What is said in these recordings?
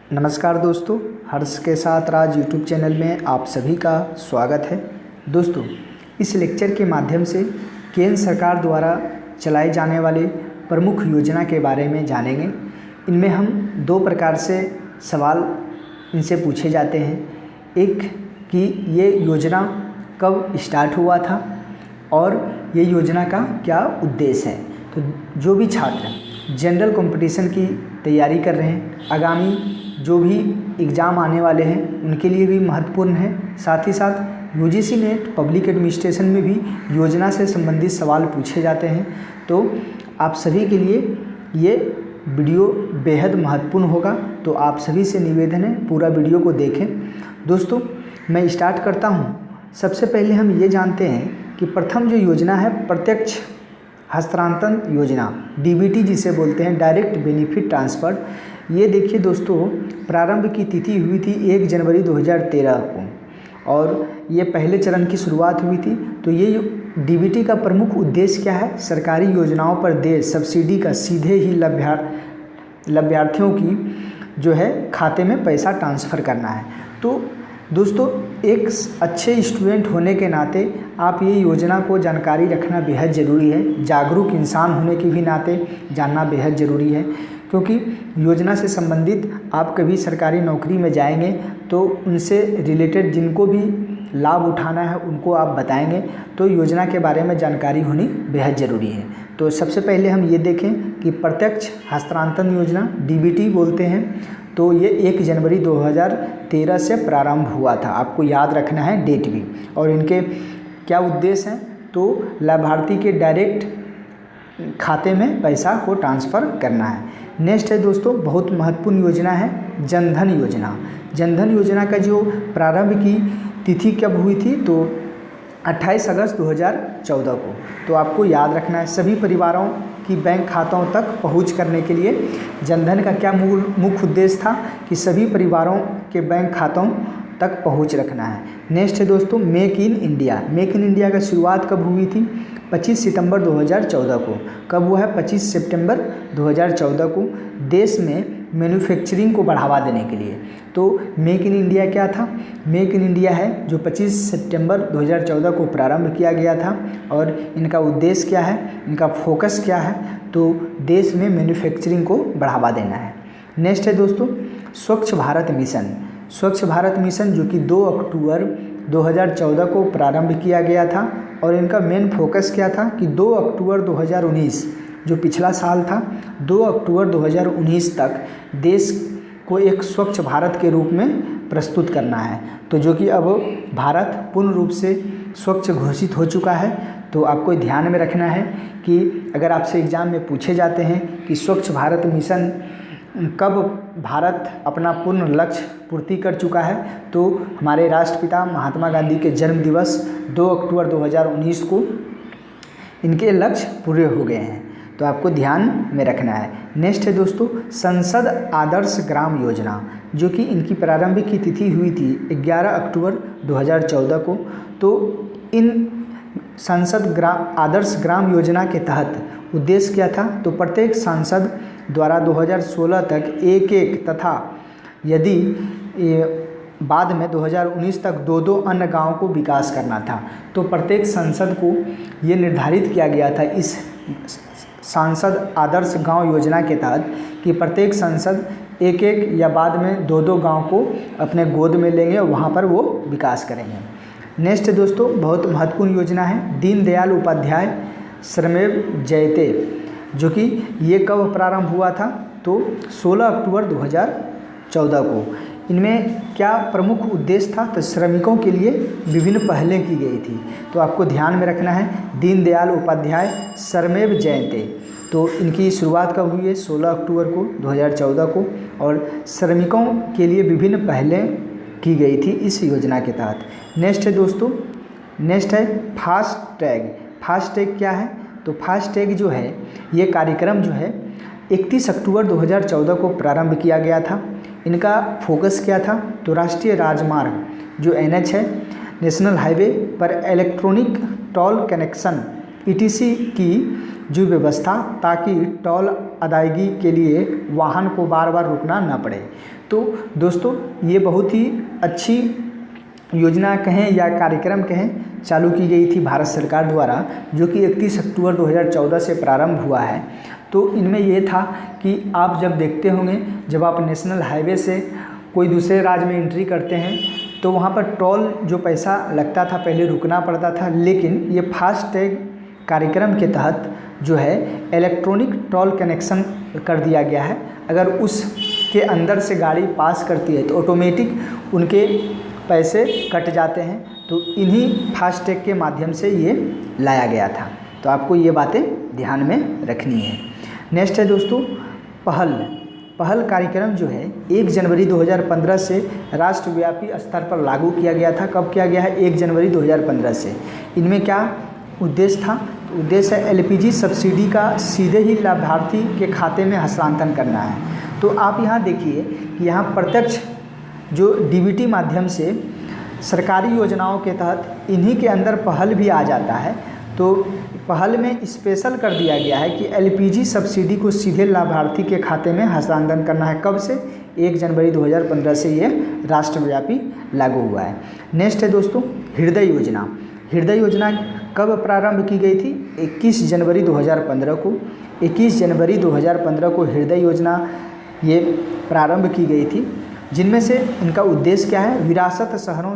नमस्कार दोस्तों, हर्ष के साथ राज यूट्यूब चैनल में आप सभी का स्वागत है। दोस्तों, इस लेक्चर के माध्यम से केंद्र सरकार द्वारा चलाई जाने वाली प्रमुख योजना के बारे में जानेंगे। इनमें हम दो प्रकार से सवाल इनसे पूछे जाते हैं। एक कि ये योजना कब स्टार्ट हुआ था और ये योजना का क्या उद्देश्य है। तो जो भी छात्र जनरल कंपटीशन की तैयारी कर रहे हैं, आगामी जो भी एग्ज़ाम आने वाले हैं उनके लिए भी महत्वपूर्ण है। साथ ही साथ यूजीसी नेट पब्लिक एडमिनिस्ट्रेशन में भी योजना से संबंधित सवाल पूछे जाते हैं। तो आप सभी के लिए ये वीडियो बेहद महत्वपूर्ण होगा। तो आप सभी से निवेदन है, पूरा वीडियो को देखें। दोस्तों, मैं स्टार्ट करता हूँ। सबसे पहले हम ये जानते हैं कि प्रथम जो योजना है प्रत्यक्ष हस्तांतरण योजना, डीबीटी जिसे बोलते हैं, डायरेक्ट बेनिफिट ट्रांसफ़र। ये देखिए दोस्तों, प्रारंभ की तिथि हुई थी 1 जनवरी 2013 को और ये पहले चरण की शुरुआत हुई थी। तो ये डीबीटी का प्रमुख उद्देश्य क्या है? सरकारी योजनाओं पर देय सब्सिडी का सीधे ही लाभार्थियों की जो है खाते में पैसा ट्रांसफ़र करना है। तो दोस्तों, एक अच्छे स्टूडेंट होने के नाते आप ये योजना को जानकारी रखना बेहद ज़रूरी है। जागरूक इंसान होने के भी नाते जानना बेहद ज़रूरी है, क्योंकि योजना से संबंधित आप कभी सरकारी नौकरी में जाएंगे तो उनसे रिलेटेड जिनको भी लाभ उठाना है उनको आप बताएंगे। तो योजना के बारे में जानकारी होनी बेहद ज़रूरी है। तो सबसे पहले हम ये देखें कि प्रत्यक्ष हस्तांतरण योजना डीबीटी बोलते हैं। तो ये 1 जनवरी 2013 से प्रारंभ हुआ था। आपको याद रखना है डेट भी। और इनके क्या उद्देश्य हैं? तो लाभार्थी के डायरेक्ट खाते में पैसा को ट्रांसफ़र करना है। नेक्स्ट है दोस्तों, बहुत महत्वपूर्ण योजना है जनधन योजना। जनधन योजना का जो प्रारंभ की तिथि कब हुई थी? तो 28 अगस्त 2014 को। तो आपको याद रखना है, सभी परिवारों की बैंक खातों तक पहुंच करने के लिए जनधन का क्या मुख्य उद्देश्य था कि सभी परिवारों के बैंक खातों तक पहुंच रखना है। नेक्स्ट है दोस्तों, make in India. Make in India का शुरुआत कब हुई थी? 25 सितंबर 2014 को। कब हुआ है? 25 सितंबर 2014 को, देश में मैन्युफैक्चरिंग को बढ़ावा देने के लिए। तो मेक इन इंडिया क्या था? मेक इन इंडिया है जो 25 सितंबर 2014 को प्रारंभ किया गया था। और इनका उद्देश्य क्या है, इनका फोकस क्या है? तो देश में मैन्युफैक्चरिंग को बढ़ावा देना है। नेक्स्ट है दोस्तों, स्वच्छ भारत मिशन। स्वच्छ भारत मिशन जो कि 2 अक्टूबर 2014 को प्रारंभ किया गया था। और इनका मेन फोकस क्या था कि 2 अक्टूबर 2019 जो पिछला साल था, 2 अक्टूबर 2019 तक देश को एक स्वच्छ भारत के रूप में प्रस्तुत करना है। तो जो कि अब भारत पूर्ण रूप से स्वच्छ घोषित हो चुका है। तो आपको ध्यान में रखना है कि अगर आपसे एग्ज़ाम में पूछे जाते हैं कि स्वच्छ भारत मिशन कब भारत अपना पूर्ण लक्ष्य पूर्ति कर चुका है, तो हमारे राष्ट्रपिता महात्मा गांधी के जन्म दिवस 2 अक्टूबर 2019 को इनके लक्ष्य पूरे हो गए हैं। तो आपको ध्यान में रखना है। नेक्स्ट है दोस्तों, संसद आदर्श ग्राम योजना, जो कि इनकी प्रारंभिक की तिथि हुई थी 11 अक्टूबर 2014 को। तो इन संसद आदर्श ग्राम योजना के तहत उद्देश्य क्या था? तो प्रत्येक सांसद द्वारा 2016 तक एक तथा यदि बाद में 2019 तक 2 अन्य गांवों को विकास करना था। तो प्रत्येक सांसद को ये निर्धारित किया गया था इस सांसद आदर्श गांव योजना के तहत कि प्रत्येक सांसद एक या बाद में 2 गांव को अपने गोद में लेंगे और वहां पर वो विकास करेंगे। नेक्स्ट दोस्तों, बहुत महत्वपूर्ण योजना है दीनदयाल उपाध्याय श्रमेव जयते, जो कि ये कब प्रारंभ हुआ था? तो 16 अक्टूबर 2014 को। इनमें क्या प्रमुख उद्देश्य था? तो श्रमिकों के लिए विभिन्न पहलें की गई थी। तो आपको ध्यान में रखना है, दीनदयाल उपाध्याय श्रमेव जयते। तो इनकी शुरुआत कब हुई है? 16 अक्टूबर को 2014 को। और श्रमिकों के लिए विभिन्न पहलें की गई थी इस योजना के तहत। नेक्स्ट है दोस्तों, नेक्स्ट है फास्ट टैग। फास्ट टैग क्या है? तो फास्ट टैग जो है ये कार्यक्रम जो है 31 अक्टूबर 2014 को प्रारंभ किया गया था। इनका फोकस क्या था? तो राष्ट्रीय राजमार्ग जो NH है, नेशनल हाईवे पर इलेक्ट्रॉनिक टोल कनेक्शन ETC की जो व्यवस्था, ताकि टोल अदायगी के लिए वाहन को बार बार रुकना न पड़े। तो दोस्तों ये बहुत ही अच्छी योजना कहें या कार्यक्रम कहें चालू की गई थी भारत सरकार द्वारा, जो कि 31 अक्टूबर 2014 से प्रारंभ हुआ है। तो इनमें ये था कि आप जब देखते होंगे, जब आप नेशनल हाईवे से कोई दूसरे राज्य में एंट्री करते हैं तो वहाँ पर टोल जो पैसा लगता था पहले रुकना पड़ता था, लेकिन ये फास्टैग कार्यक्रम के तहत जो है इलेक्ट्रॉनिक टोल कनेक्शन कर दिया गया है। अगर उसके अंदर से गाड़ी पास करती है तो ऑटोमेटिक उनके पैसे कट जाते हैं। तो इन्हीं फास्टैग के माध्यम से ये लाया गया था। तो आपको ये बातें ध्यान में रखनी है। नेक्स्ट है दोस्तों पहल कार्यक्रम जो है 1 जनवरी 2015 से राष्ट्रव्यापी स्तर पर लागू किया गया था। कब किया गया है? 1 जनवरी 2015 से। इनमें क्या उद्देश्य था? तो उद्देश्य है एलपीजी सब्सिडी का सीधे ही लाभार्थी के खाते में हस्तांतरण करना है। तो आप यहाँ देखिए कि यहाँ प्रत्यक्ष जो डीबीटी माध्यम से सरकारी योजनाओं के तहत इन्हीं के अंदर पहल भी आ जाता है। तो पहल में स्पेशल कर दिया गया है कि एलपीजी सब्सिडी को सीधे लाभार्थी के खाते में हस्तांतरण करना है। कब से? 1 जनवरी 2015 से ये राष्ट्रव्यापी लागू हुआ है। नेक्स्ट है दोस्तों हृदय योजना। हृदय योजना कब प्रारंभ की गई थी? 21 जनवरी 2015 को। 21 जनवरी 2015 को हृदय योजना ये प्रारंभ की गई थी, जिनमें से इनका उद्देश्य क्या है? विरासत शहरों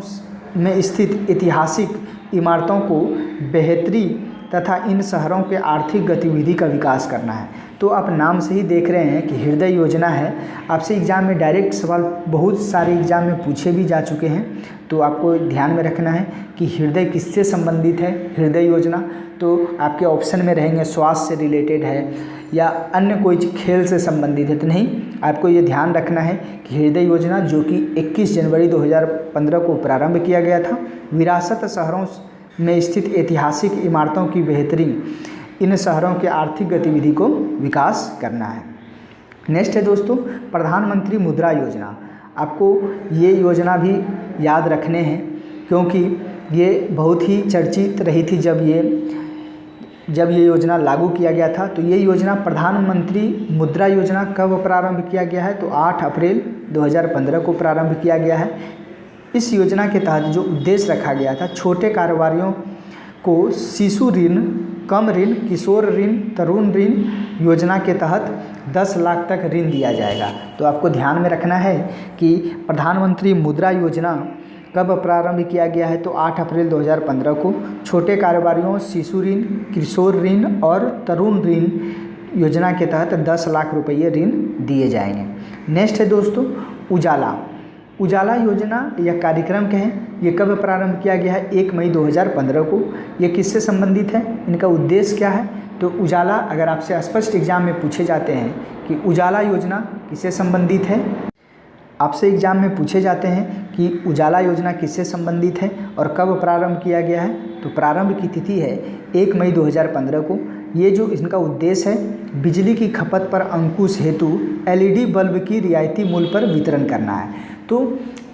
में स्थित ऐतिहासिक इमारतों को बेहतरी तथा इन शहरों के आर्थिक गतिविधि का विकास करना है। तो आप नाम से ही देख रहे हैं कि हृदय योजना है। आपसे एग्ज़ाम में डायरेक्ट सवाल बहुत सारे एग्ज़ाम में पूछे भी जा चुके हैं। तो आपको ध्यान में रखना है कि हृदय किससे संबंधित है हृदय योजना। तो आपके ऑप्शन में रहेंगे स्वास्थ्य से रिलेटेड है या अन्य कोई खेल से संबंधित है। तो नहीं, आपको ये ध्यान रखना है कि हृदय योजना जो कि 21 जनवरी 2015 को प्रारंभ किया गया था, विरासत शहरों में स्थित ऐतिहासिक इमारतों की बेहतरी, इन शहरों के आर्थिक गतिविधि को विकास करना है। नेक्स्ट है दोस्तों प्रधानमंत्री मुद्रा योजना। आपको ये योजना भी याद रखने हैं, क्योंकि ये बहुत ही चर्चित रही थी जब ये योजना लागू किया गया था। तो ये योजना प्रधानमंत्री मुद्रा योजना कब प्रारंभ किया गया है? तो 8 अप्रैल 2015 को प्रारंभ किया गया है। इस योजना के तहत जो उद्देश्य रखा गया था, छोटे कारोबारियों को शिशु ऋण, कम ऋण, किशोर ऋण, तरुण ऋण योजना के तहत 10 लाख तक ऋण दिया जाएगा। तो आपको ध्यान में रखना है कि प्रधानमंत्री मुद्रा योजना कब प्रारंभ किया गया है? तो 8 अप्रैल 2015 को। छोटे कारोबारियों, शिशु ऋण, किशोर ऋण और तरुण ऋण योजना के तहत 10 लाख रुपये ऋण दिए जाएंगे। नेक्स्ट है दोस्तों उजाला योजना या कार्यक्रम कहें, ये कब प्रारंभ किया गया है? 1 मई 2015 को। ये किससे संबंधित है? इनका उद्देश्य क्या है? तो उजाला, अगर आपसे स्पष्ट एग्जाम में पूछे जाते हैं कि उजाला योजना किससे संबंधित है, आपसे एग्जाम में पूछे जाते हैं कि उजाला योजना किससे संबंधित है और कब प्रारंभ किया गया है, तो प्रारंभ की तिथि है 1 मई 2015 को। ये जो इनका उद्देश्य है, बिजली की खपत पर अंकुश हेतु एलईडी बल्ब की रियायती मूल्य पर वितरण करना है। तो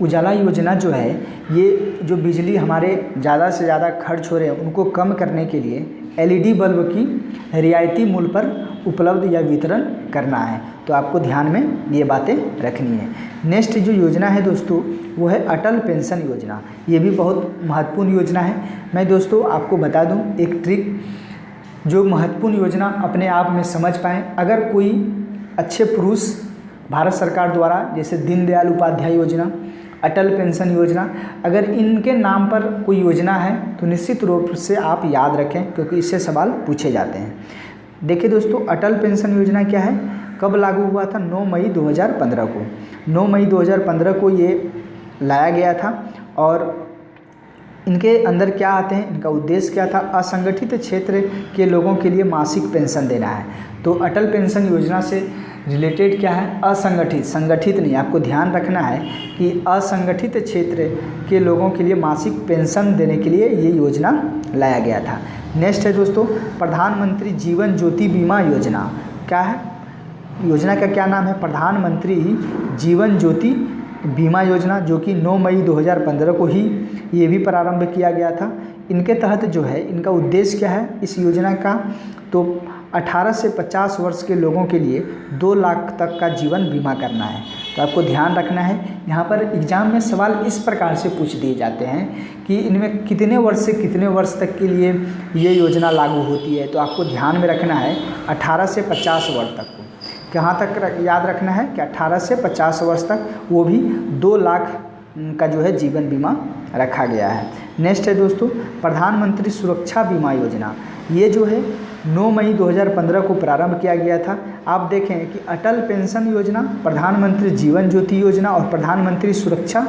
उजाला योजना जो है, ये जो बिजली हमारे ज़्यादा से ज़्यादा खर्च हो रहे हैं उनको कम करने के लिए एलईडी बल्ब की रियायती मूल्य पर उपलब्ध या वितरण करना है। तो आपको ध्यान में ये बातें रखनी है। नेक्स्ट जो योजना है दोस्तों, वो है अटल पेंशन योजना। ये भी बहुत महत्वपूर्ण योजना है। मैं दोस्तों आपको बता दूं एक ट्रिक, जो महत्वपूर्ण योजना अपने आप में समझ पाएँ। अगर कोई अच्छे पुरुष भारत सरकार द्वारा, जैसे दीनदयाल उपाध्याय योजना, अटल पेंशन योजना, अगर इनके नाम पर कोई योजना है तो निश्चित रूप से आप याद रखें, क्योंकि इससे सवाल पूछे जाते हैं। देखिए दोस्तों, अटल पेंशन योजना क्या है, कब लागू हुआ था? 9 मई 2015 को। 9 मई 2015 को ये लाया गया था। और इनके अंदर क्या आते हैं, इनका उद्देश्य क्या था? असंगठित क्षेत्र के लोगों के लिए मासिक पेंशन देना है। तो अटल पेंशन योजना से रिलेटेड क्या है? असंगठित, संगठित नहीं। आपको ध्यान रखना है कि असंगठित क्षेत्र के लोगों के लिए मासिक पेंशन देने के लिए ये योजना लाया गया था। नेक्स्ट है दोस्तों प्रधानमंत्री जीवन ज्योति बीमा योजना। क्या है योजना का क्या नाम है? प्रधानमंत्री जीवन ज्योति बीमा योजना, जो कि 9 मई 2015 को ही ये भी प्रारंभ किया गया था। इनके तहत जो है, इनका उद्देश्य क्या है इस योजना का? तो 18 से 50 वर्ष के लोगों के लिए 2 लाख तक का जीवन बीमा करना है। तो आपको ध्यान रखना है, यहाँ पर एग्ज़ाम में सवाल इस प्रकार से पूछ दिए जाते हैं कि इनमें कितने वर्ष से कितने वर्ष तक के लिए ये योजना लागू होती है। तो आपको ध्यान में रखना है 18 से 50 वर्ष तक को। कहाँ तक याद रखना है कि 18 से 50 वर्ष तक, वो भी 2 लाख का जो है जीवन बीमा रखा गया है। नेक्स्ट है दोस्तों प्रधानमंत्री सुरक्षा बीमा योजना। ये जो है 9 मई 2015 को प्रारंभ किया गया था। आप देखें कि अटल पेंशन योजना, प्रधानमंत्री जीवन ज्योति योजना और प्रधानमंत्री सुरक्षा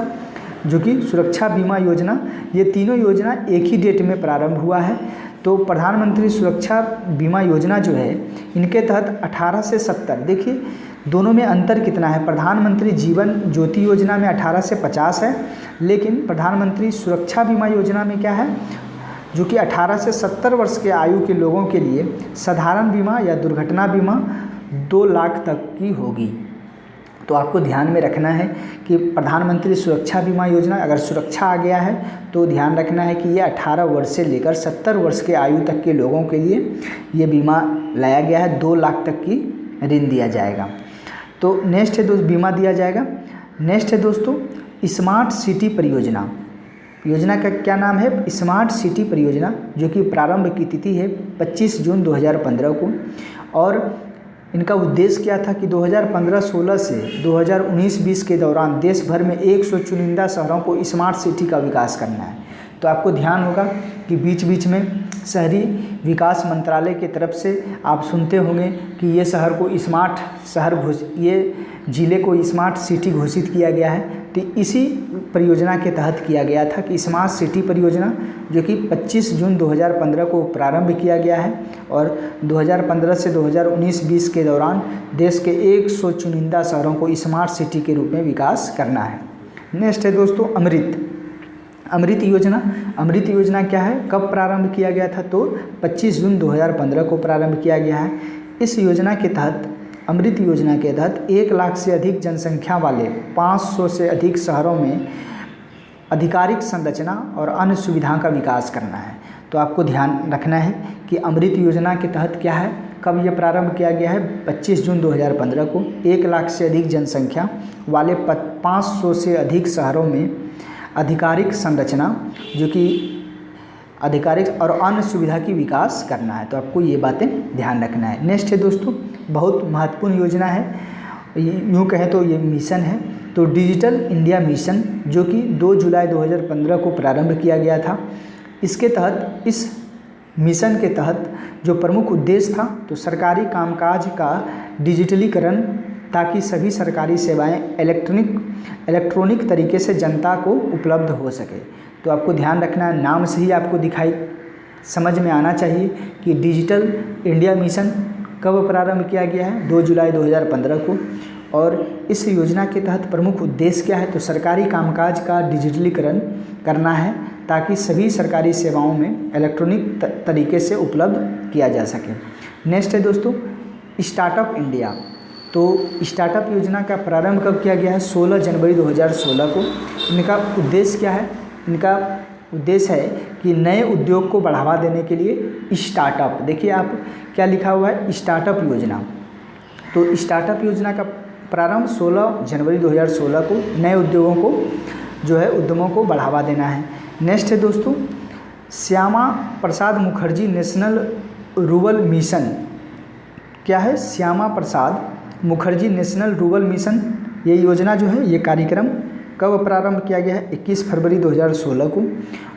जो कि सुरक्षा बीमा योजना, ये तीनों योजना एक ही डेट में प्रारंभ हुआ है। तो प्रधानमंत्री सुरक्षा बीमा योजना जो है इनके तहत 18 से 70, देखिए दोनों में अंतर कितना है। प्रधानमंत्री जीवन ज्योति योजना में 18 से 50 है, लेकिन प्रधानमंत्री सुरक्षा बीमा योजना में क्या है, जो कि 18 से 70 वर्ष के आयु के लोगों के लिए साधारण बीमा या दुर्घटना बीमा 2 लाख तक की होगी। तो आपको ध्यान में रखना है कि प्रधानमंत्री सुरक्षा बीमा योजना, अगर सुरक्षा आ गया है तो ध्यान रखना है कि ये 18 वर्ष से लेकर 70 वर्ष के आयु तक के लोगों के लिए ये बीमा लाया गया है। 2 लाख तक की ऋण दिया जाएगा। तो नेक्स्ट है दोस्तों बीमा दिया जाएगा। नेक्स्ट है दोस्तों स्मार्ट सिटी परियोजना। योजना का क्या नाम है, स्मार्ट सिटी परियोजना, जो कि प्रारंभ की तिथि है 25 जून 2015 को। और इनका उद्देश्य क्या था कि 2015-16 से 2019-20 के दौरान देश भर में 100 चुनिंदा शहरों को स्मार्ट सिटी का विकास करना है। तो आपको ध्यान होगा कि बीच बीच में शहरी विकास मंत्रालय की तरफ से आप सुनते होंगे कि ये शहर को स्मार्ट शहर ये ज़िले को स्मार्ट सिटी घोषित किया गया है। तो इसी परियोजना के तहत किया गया था कि स्मार्ट सिटी परियोजना, जो कि 25 जून 2015 को प्रारंभ किया गया है और 2015 से 2019-20 के दौरान देश के 100 चुनिंदा शहरों को स्मार्ट सिटी के रूप में विकास करना है। नेक्स्ट है दोस्तों अमृत योजना। अमृत योजना क्या है, कब प्रारंभ किया गया था, तो 25 जून 2015 को प्रारंभ किया गया है। इस योजना के तहत, अमृत योजना के तहत 1 लाख से अधिक जनसंख्या वाले 500 से अधिक शहरों में आधिकारिक संरचना और अन्य सुविधाओं का विकास करना है। तो आपको ध्यान रखना है कि अमृत योजना के तहत क्या है, कब यह प्रारंभ किया गया है, 25 जून 2015 को। 1 लाख से अधिक जनसंख्या वाले 500 से अधिक शहरों में आधिकारिक संरचना, जो कि आधिकारिक और अन्य सुविधा की विकास करना है। तो आपको ये बातें ध्यान रखना है। नेक्स्ट है दोस्तों बहुत महत्वपूर्ण योजना है, यूँ कहें तो ये मिशन है, तो डिजिटल इंडिया मिशन, जो कि 2 जुलाई 2015 को प्रारंभ किया गया था। इसके तहत, इस मिशन के तहत जो प्रमुख उद्देश्य था, तो सरकारी कामकाज का डिजिटलीकरण, ताकि सभी सरकारी सेवाएं इलेक्ट्रॉनिक तरीके से जनता को उपलब्ध हो सके। तो आपको ध्यान रखना है, नाम से ही आपको समझ में आना चाहिए कि डिजिटल इंडिया मिशन कब प्रारंभ किया गया है, 2 जुलाई 2015 को। और इस योजना के तहत प्रमुख उद्देश्य क्या है, तो सरकारी कामकाज का डिजिटलीकरण करना है, ताकि सभी सरकारी सेवाओं में इलेक्ट्रॉनिक तरीके से उपलब्ध किया जा सके। नेक्स्ट है दोस्तों स्टार्टअप इंडिया। तो स्टार्टअप योजना का प्रारंभ कब किया गया है, 16 जनवरी 2016 को। इनका उद्देश्य क्या है, इनका उद्देश्य है कि नए उद्योग को बढ़ावा देने के लिए स्टार्टअप, देखिए आप क्या लिखा हुआ है, स्टार्टअप योजना। तो स्टार्टअप योजना का प्रारंभ 16 जनवरी 2016 को नए उद्योगों को जो है उद्यमों को बढ़ावा देना है। नेक्स्ट है दोस्तों Shyama Prasad Mukherjee national rural mission. क्या है, Shyama Prasad Mukherjee national rural mission. ये योजना जो है, ये कार्यक्रम कब प्रारंभ किया गया है, 21 फरवरी 2016 को।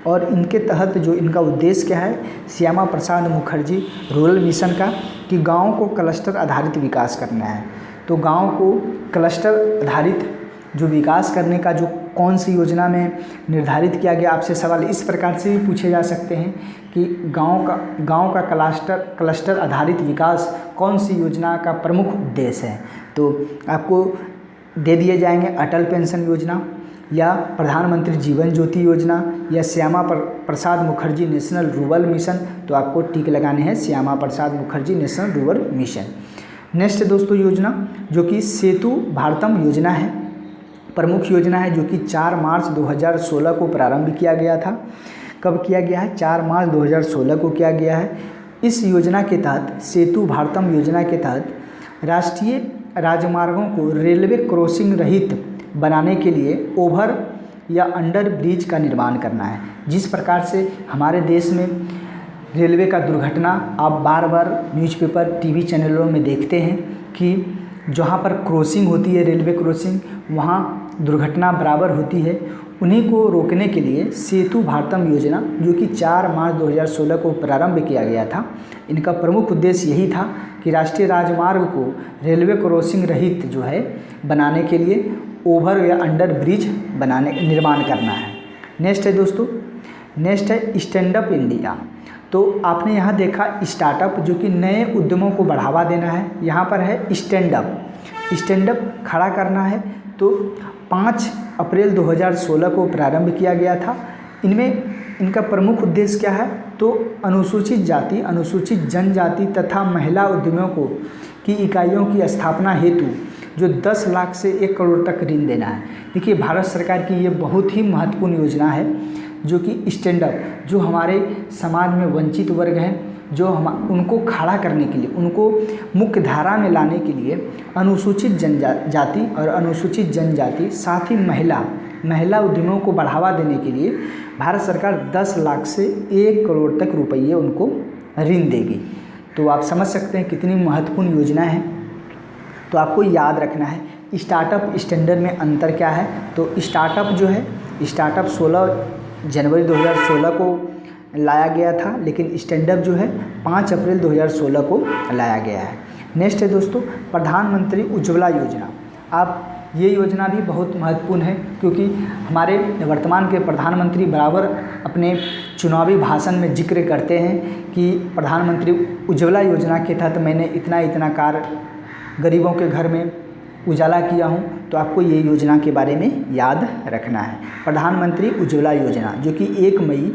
और इनके तहत जो इनका उद्देश्य क्या है, श्यामा प्रसाद मुखर्जी रूरल मिशन का, कि गाँव को क्लस्टर आधारित विकास करना है। तो गाँव को क्लस्टर आधारित जो विकास करने का जो कौन सी योजना में निर्धारित किया गया, आपसे सवाल इस प्रकार से भी पूछे जा सकते हैं कि गांव का क्लस्टर आधारित विकास कौन सी योजना का प्रमुख उद्देश्य है। तो आपको दे दिए जाएंगे अटल पेंशन योजना, या प्रधानमंत्री जीवन ज्योति योजना, या Shyama Prasad Mukherjee national rural mission. तो आपको टिक लगाने हैं Shyama Prasad Mukherjee national rural mission. Next दोस्तों योजना जो कि सेतु भारतम योजना है, प्रमुख योजना है, जो कि 4 मार्च 2016 को प्रारंभ किया गया था। कब किया गया है, 4 मार्च 2016 को किया गया है। इस योजना के तहत सेतु भारतम योजना के तहत राष्ट्रीय राजमार्गों को रेलवे क्रॉसिंग रहित बनाने के लिए ओवर या अंडर ब्रिज का निर्माण करना है। जिस प्रकार से हमारे देश में रेलवे का दुर्घटना आप बार बार न्यूज़पेपर टीवी चैनलों में देखते हैं कि जहाँ पर क्रॉसिंग होती है रेलवे क्रॉसिंग वहाँ दुर्घटना बराबर होती है। उन्हीं को रोकने के लिए सेतु भारतम योजना जो कि 4 मार्च 2016 को प्रारंभ किया गया था, इनका प्रमुख उद्देश्य यही था कि राष्ट्रीय राजमार्ग को रेलवे क्रॉसिंग रहित जो है बनाने के लिए ओवर या अंडर ब्रिज निर्माण करना है। नेक्स्ट है दोस्तों, नेक्स्ट है स्टैंड अप इंडिया। तो आपने यहाँ देखा स्टार्टअप जो कि नए उद्यमों को बढ़ावा देना है, यहाँ पर है स्टैंड अप खड़ा करना है। तो 5 अप्रैल 2016 को प्रारंभ किया गया था। इनका प्रमुख उद्देश्य क्या है, तो अनुसूचित जाति, अनुसूचित जनजाति तथा महिला उद्यमियों की इकाइयों की स्थापना हेतु जो 10 लाख से 1 करोड़ तक ऋण देना है। देखिए भारत सरकार की ये बहुत ही महत्वपूर्ण योजना है जो कि स्टैंड अप, जो हमारे समाज में वंचित वर्ग हैं, जो उनको खड़ा करने के लिए, उनको मुख्य धारा में लाने के लिए अनुसूचित जाति और अनुसूचित जनजाति साथ ही महिला उद्यमियों को बढ़ावा देने के लिए भारत सरकार 10 लाख से 1 करोड़ तक रुपये उनको ऋण देगी। तो आप समझ सकते हैं कितनी महत्वपूर्ण योजना है। तो आपको याद रखना है स्टार्टअप स्टैंडर्ड में अंतर क्या है। तो स्टार्टअप जो है, स्टार्टअप 16 जनवरी 2016 को लाया गया था, लेकिन स्टैंडअप जो है 5 अप्रैल 2016 को लाया गया है। नेक्स्ट है दोस्तों प्रधानमंत्री उज्ज्वला योजना। आप ये योजना भी बहुत महत्वपूर्ण है क्योंकि हमारे वर्तमान के प्रधानमंत्री बराबर अपने चुनावी भाषण में जिक्र करते हैं कि प्रधानमंत्री उज्ज्वला योजना के तहत मैंने इतना कार्य गरीबों के घर में उजाला किया हूँ। तो आपको ये योजना के बारे में याद रखना है। प्रधानमंत्री उज्ज्वला योजना जो कि 1 मई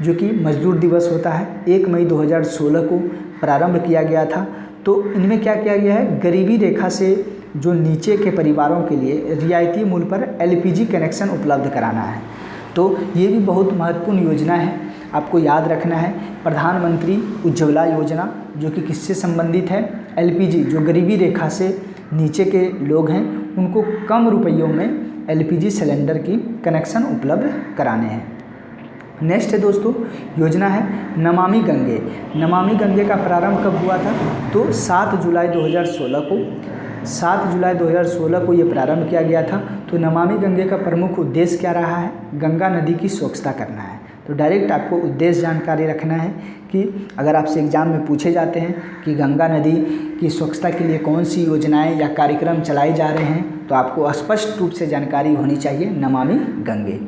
जो कि मजदूर दिवस होता है 1 मई 2016 को प्रारंभ किया गया था। तो इनमें क्या किया गया है, गरीबी रेखा से जो नीचे के परिवारों के लिए रियायती मूल्य पर LPG कनेक्शन उपलब्ध कराना है। तो ये भी बहुत महत्वपूर्ण योजना है, आपको याद रखना है। प्रधानमंत्री उज्ज्वला योजना जो कि किससे संबंधित है, LPG, जो गरीबी रेखा से नीचे के लोग हैं उनको कम रुपयों में LPG सिलेंडर की कनेक्शन उपलब्ध कराने हैं। नेक्स्ट है दोस्तों योजना है नमामि गंगे। नमामि गंगे का प्रारंभ कब हुआ था, तो 7 जुलाई 2016 को ये प्रारंभ किया गया था। तो नमामि गंगे का प्रमुख उद्देश्य क्या रहा है, गंगा नदी की स्वच्छता करना है। तो डायरेक्ट आपको उद्देश्य जानकारी रखना है कि अगर आपसे एग्जाम में पूछे जाते हैं कि गंगा नदी की स्वच्छता के लिए कौन सी योजनाएं या कार्यक्रम चलाए जा रहे हैं, तो आपको स्पष्ट रूप से जानकारी होनी चाहिए नमामि गंगे।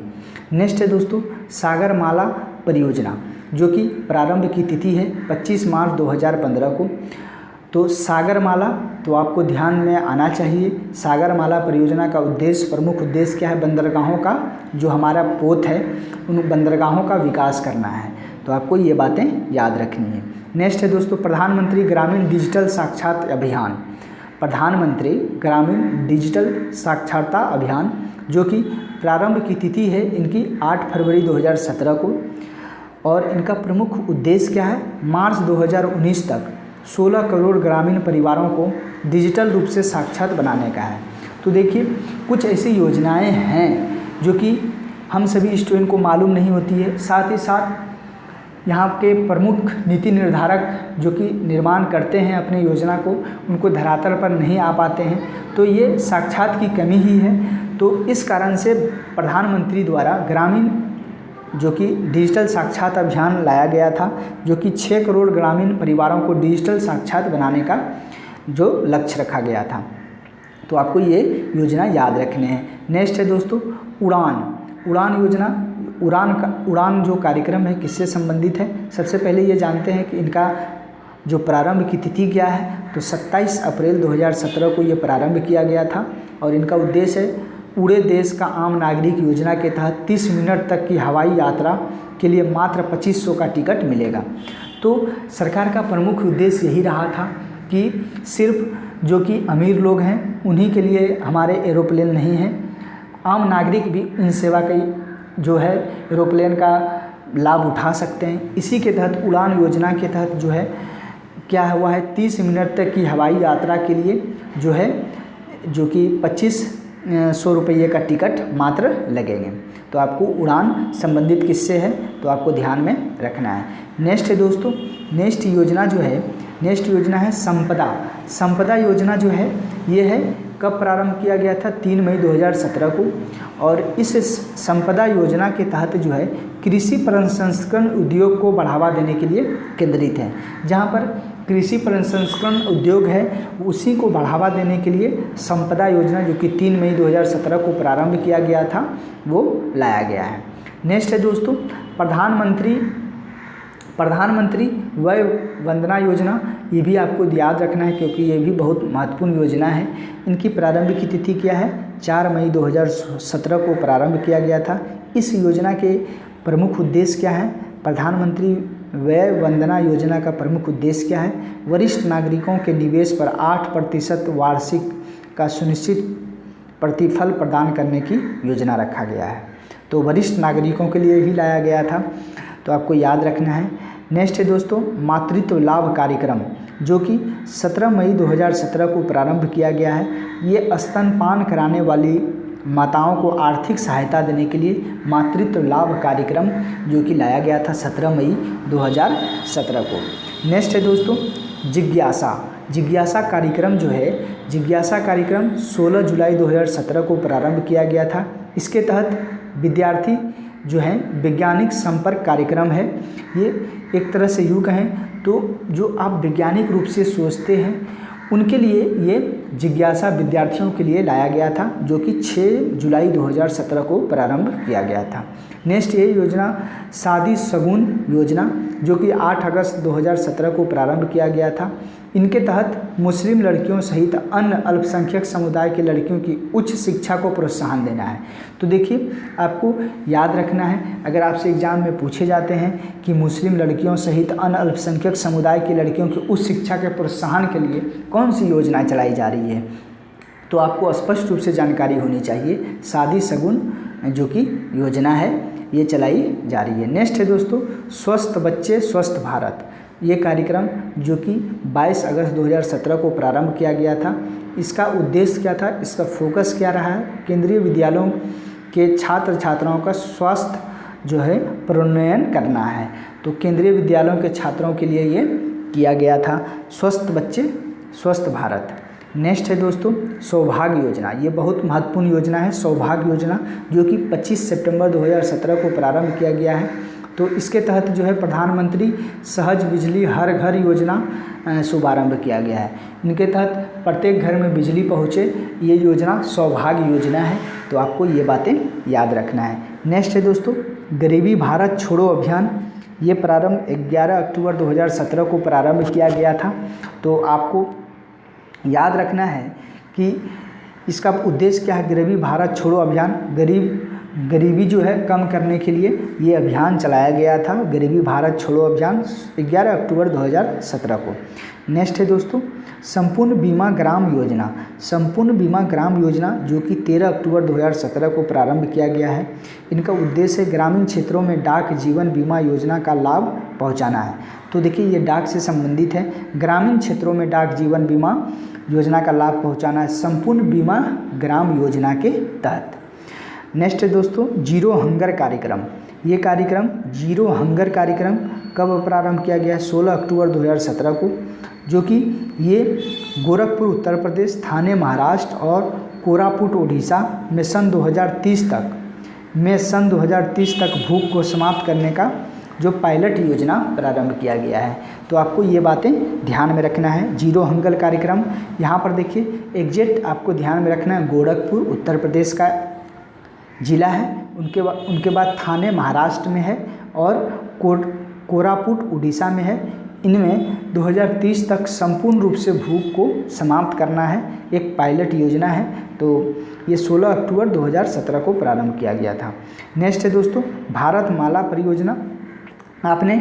नेक्स्ट है दोस्तों सागरमाला परियोजना जो कि प्रारंभ की तिथि है 25 मार्च 2015 को। तो सागरमाला, तो आपको ध्यान में आना चाहिए सागरमाला परियोजना का उद्देश्य, प्रमुख उद्देश्य क्या है, बंदरगाहों का जो हमारा पोत है उन बंदरगाहों का विकास करना है। तो आपको ये बातें याद रखनी है। नेक्स्ट है दोस्तों प्रधानमंत्री ग्रामीण डिजिटल साक्षरता अभियान। प्रधानमंत्री ग्रामीण डिजिटल साक्षरता अभियान जो कि प्रारंभ की तिथि है इनकी 8 फरवरी 2017 को, और इनका प्रमुख उद्देश्य क्या है, मार्च 2019 तक 16 करोड़ ग्रामीण परिवारों को डिजिटल रूप से साक्षर बनाने का है। तो देखिए कुछ ऐसी योजनाएं हैं जो कि हम सभी स्टूडेंट को मालूम नहीं होती है, साथ ही साथ यहाँ के प्रमुख नीति निर्धारक जो कि निर्माण करते हैं अपने योजना को, उनको धरातल पर नहीं आ पाते हैं। तो ये साक्षात की कमी ही है। तो इस कारण से प्रधानमंत्री द्वारा ग्रामीण जो कि डिजिटल साक्षरता अभियान लाया गया था जो कि 6 करोड़ ग्रामीण परिवारों को डिजिटल साक्षर बनाने का जो लक्ष्य रखा गया था। तो आपको ये योजना याद रखने हैं। नेक्स्ट है दोस्तों उड़ान योजना। उड़ान जो कार्यक्रम है किससे संबंधित है, सबसे पहले ये जानते हैं कि इनका जो प्रारंभ की तिथि क्या है। तो 27 अप्रैल 2017 को ये प्रारंभ किया गया था और इनका उद्देश्य है पूरे देश का आम नागरिक योजना के तहत 30 मिनट तक की हवाई यात्रा के लिए मात्र 2500 का टिकट मिलेगा। तो सरकार का प्रमुख उद्देश्य यही रहा था कि सिर्फ जो कि अमीर लोग हैं उन्हीं के लिए हमारे एरोप्लेन नहीं हैं, आम नागरिक भी इन सेवा की जो है एरोप्लेन का लाभ उठा सकते हैं। इसी के तहत उड़ान योजना के तहत जो है क्या हुआ है, 30 मिनट तक की हवाई यात्रा के लिए जो है जो कि 2500 रुपये का टिकट मात्र लगेंगे। तो आपको उड़ान संबंधित किससे है तो आपको ध्यान में रखना है। नेक्स्ट है दोस्तों, नेक्स्ट योजना है संपदा योजना जो है ये है कब प्रारंभ किया गया था, 3 मई 2017 को। और इस संपदा योजना के तहत जो है कृषि प्रसंस्करण उद्योग को बढ़ावा देने के लिए केंद्रित है। जहां पर कृषि प्रसंस्करण उद्योग है उसी को बढ़ावा देने के लिए संपदा योजना जो कि 3 मई 2017 को प्रारंभ किया गया था वो लाया गया है। नेक्स्ट है दोस्तों प्रधानमंत्री वय वंदना योजना। ये भी आपको याद रखना है क्योंकि ये भी बहुत महत्वपूर्ण योजना है। इनकी प्रारंभ की तिथि क्या है, 4 मई 2017 को प्रारंभ किया गया था। इस योजना के प्रमुख उद्देश्य क्या है, प्रधानमंत्री वय वंदना योजना का प्रमुख उद्देश्य क्या है, वरिष्ठ नागरिकों के निवेश पर 8% वार्षिक का सुनिश्चित प्रतिफल प्रदान करने की योजना रखा गया है। तो वरिष्ठ नागरिकों के लिए ही लाया गया था, तो आपको याद रखना है। नेक्स्ट है दोस्तों मातृत्व लाभ कार्यक्रम जो कि 17 मई 2017 को प्रारंभ किया गया है। ये स्तनपान कराने वाली माताओं को आर्थिक सहायता देने के लिए मातृत्व लाभ कार्यक्रम जो कि लाया गया था 17 मई 2017 को। नेक्स्ट है दोस्तों जिज्ञासा कार्यक्रम जो है, जिज्ञासा कार्यक्रम 16 जुलाई 2017 को प्रारंभ किया गया था। इसके तहत विद्यार्थी जो है वैज्ञानिक संपर्क कार्यक्रम है। ये एक तरह से यूँ कहें तो जो आप वैज्ञानिक रूप से सोचते हैं उनके लिए ये जिज्ञासा विद्यार्थियों के लिए लाया गया था जो कि 6 जुलाई 2017 को प्रारंभ किया गया था। नेक्स्ट ये योजना शादी शगुन योजना जो कि 8 अगस्त 2017 को प्रारंभ किया गया था। इनके तहत मुस्लिम लड़कियों सहित अन्य अल्पसंख्यक समुदाय की लड़कियों की उच्च शिक्षा को प्रोत्साहन देना है। तो देखिए आपको याद रखना है, अगर आपसे एग्जाम में पूछे जाते हैं कि मुस्लिम लड़कियों सहित अन्य अल्पसंख्यक समुदाय की लड़कियों की उच्च शिक्षा के प्रोत्साहन के लिए कौन सी योजना चलाई जा रही है, तो आपको स्पष्ट रूप से जानकारी होनी चाहिए। शादी शगुन जो कि योजना है ये चलाई जा रही है। नेक्स्ट है दोस्तों स्वस्थ बच्चे स्वस्थ भारत। ये कार्यक्रम जो कि 22 अगस्त 2017 को प्रारंभ किया गया था। इसका उद्देश्य क्या था, इसका फोकस क्या रहा है, केंद्रीय विद्यालयों के छात्र छात्राओं का स्वास्थ्य जो है प्रोन्नयन करना है। तो केंद्रीय विद्यालयों के छात्रों के लिए ये किया गया था स्वस्थ बच्चे स्वस्थ भारत। नेक्स्ट है दोस्तों सौभाग्य योजना। ये बहुत महत्वपूर्ण योजना है सौभाग्य योजना जो कि 25 सितंबर 2017 को प्रारंभ किया गया है। तो इसके तहत जो है प्रधानमंत्री सहज बिजली हर घर योजना शुभारंभ किया गया है। इनके तहत प्रत्येक घर में बिजली पहुँचे, ये योजना सौभाग्य योजना है। तो आपको ये बातें याद रखना है। नेक्स्ट है दोस्तों गरीबी भारत छोड़ो अभियान। ये प्रारंभ 11 अक्टूबर 2017 को प्रारंभ किया गया था। तो आपको याद रखना है कि इसका उद्देश्य क्या है, गरीबी भारत छोड़ो अभियान। गरीबी जो है कम करने के लिए ये अभियान चलाया गया था, गरीबी भारत छोड़ो अभियान 11 अक्टूबर 2017 को। नेक्स्ट है दोस्तों संपूर्ण बीमा ग्राम योजना। संपूर्ण बीमा ग्राम योजना जो कि 13 अक्टूबर 2017 को प्रारंभ किया गया है। इनका उद्देश्य ग्रामीण क्षेत्रों में डाक जीवन बीमा योजना का लाभ पहुंचाना है। तो देखिए ये डाक से संबंधित है, ग्रामीण क्षेत्रों में डाक जीवन बीमा योजना का लाभ पहुंचाना है संपूर्ण बीमा ग्राम योजना के तहत। नेक्स्ट है दोस्तों जीरो हंगर कार्यक्रम। ये कार्यक्रम जीरो हंगर कार्यक्रम कब प्रारंभ किया गया है, 16 अक्टूबर 2017 को, जो कि ये गोरखपुर उत्तर प्रदेश, थाने महाराष्ट्र और कोरापुट ओडिशा में सन 2030 तक भूख को समाप्त करने का जो पायलट योजना प्रारंभ किया गया है। तो आपको ये बातें ध्यान में रखना है। जीरो हंगर कार्यक्रम यहाँ पर देखिए एग्जैक्ट आपको ध्यान में रखना है, गोरखपुर उत्तर प्रदेश का जिला है, उनके बाद थाने महाराष्ट्र में है और कोरापुट उड़ीसा में है। इनमें 2030 तक संपूर्ण रूप से भूख को समाप्त करना है, एक पायलट योजना है। तो ये 16 अक्टूबर 2017 को प्रारंभ किया गया था। नेक्स्ट है दोस्तों भारत माला परियोजना। आपने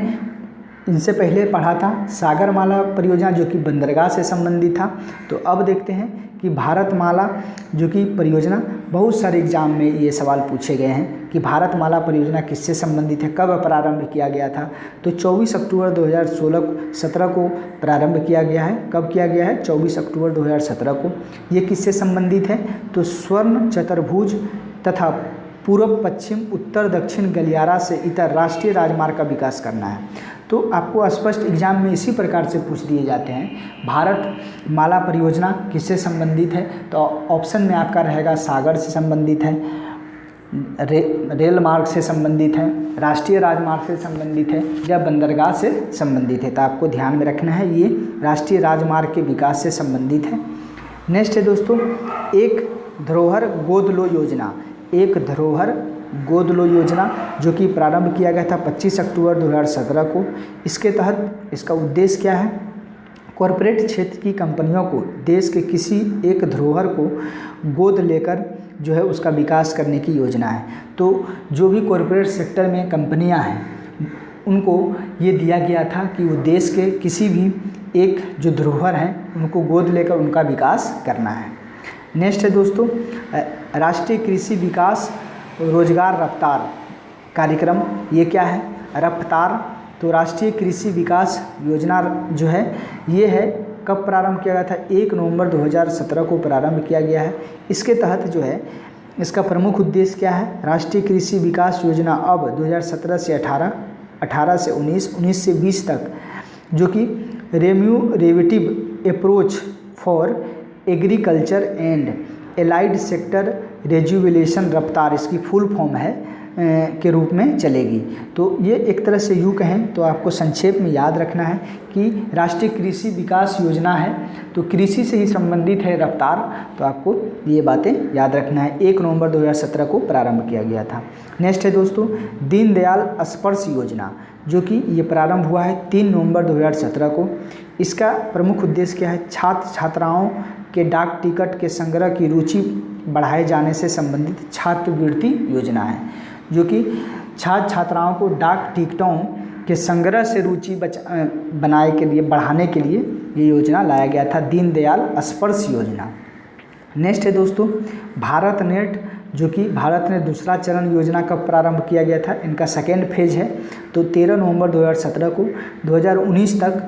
इनसे पहले पढ़ा था सागरमाला परियोजना जो कि बंदरगाह से संबंधित था। तो अब देखते हैं कि भारतमाला जो कि परियोजना, बहुत सारे एग्जाम में ये सवाल पूछे गए हैं कि भारतमाला परियोजना किससे संबंधित है, कब प्रारंभ किया गया था। तो 24 अक्टूबर 2017 को प्रारंभ किया गया है। कब किया गया है? 24 अक्टूबर 2017 को। ये किससे संबंधित है? तो स्वर्ण चतुर्भुज तथा पूर्व पश्चिम उत्तर दक्षिण गलियारा से इतर राष्ट्रीय राजमार्ग का विकास करना है। तो आपको स्पष्ट एग्जाम में इसी प्रकार से पूछ दिए जाते हैं। भारतमाला परियोजना किससे संबंधित है? तो ऑप्शन में आपका रहेगा सागर से संबंधित है, रेल मार्ग से संबंधित है, राष्ट्रीय राजमार्ग से संबंधित है या बंदरगाह से संबंधित है। तो आपको ध्यान में रखना है ये राष्ट्रीय राजमार्ग के विकास से संबंधित है। नेक्स्ट है दोस्तों, एक धरोहर गोद लो योजना। एक धरोहर गोद लो योजना जो कि प्रारंभ किया गया था 25 अक्टूबर 2017 को। इसके तहत इसका उद्देश्य क्या है? कॉरपोरेट क्षेत्र की कंपनियों को देश के किसी एक धरोहर को गोद लेकर जो है उसका विकास करने की योजना है। तो जो भी कॉरपोरेट सेक्टर में कंपनियां हैं उनको ये दिया गया था कि वो देश के किसी भी एक जो धरोहर हैं उनको गोद लेकर उनका विकास करना है। नेक्स्ट है दोस्तों, राष्ट्रीय कृषि विकास रोजगार रफ्तार कार्यक्रम। ये क्या है? रफ्तार। तो राष्ट्रीय कृषि विकास योजना जो है ये है, कब प्रारंभ किया गया था? 1 नवंबर 2017 को प्रारंभ किया गया है। इसके तहत जो है इसका प्रमुख उद्देश्य क्या है? राष्ट्रीय कृषि विकास योजना अब 2017 से 18, 18 से 19, 19 से 20 तक जो कि remunerative approach for agriculture and allied sector rejuvenation Raftaar, इसकी फुल फॉर्म है के रूप में चलेगी। तो ये एक तरह से यूँ कहें तो आपको संक्षेप में याद रखना है कि राष्ट्रीय कृषि विकास योजना है तो कृषि से ही संबंधित है रफ्तार। तो आपको ये बातें याद रखना है। 1 नवंबर 2017 को प्रारंभ किया गया था। नेक्स्ट है दोस्तों, दीनदयाल स्पर्श योजना जो कि ये प्रारंभ हुआ है 3 नवंबर 2017 को। इसका प्रमुख उद्देश्य क्या है? छात्र छात्राओं के डाक टिकट के संग्रह की रुचि बढ़ाए जाने से संबंधित छात्रवृत्ति योजना है, जो कि छात्र छात्राओं को डाक टिकटों के संग्रह से रुचि बनाए के लिए बढ़ाने के लिए ये योजना लाया गया था, दीनदयाल स्पर्श योजना। नेक्स्ट है दोस्तों, भारत नेट जो कि भारत ने दूसरा चरण योजना का प्रारंभ किया गया था। इनका सेकेंड फेज है। तो 13 नवंबर 2017 को 2019 तक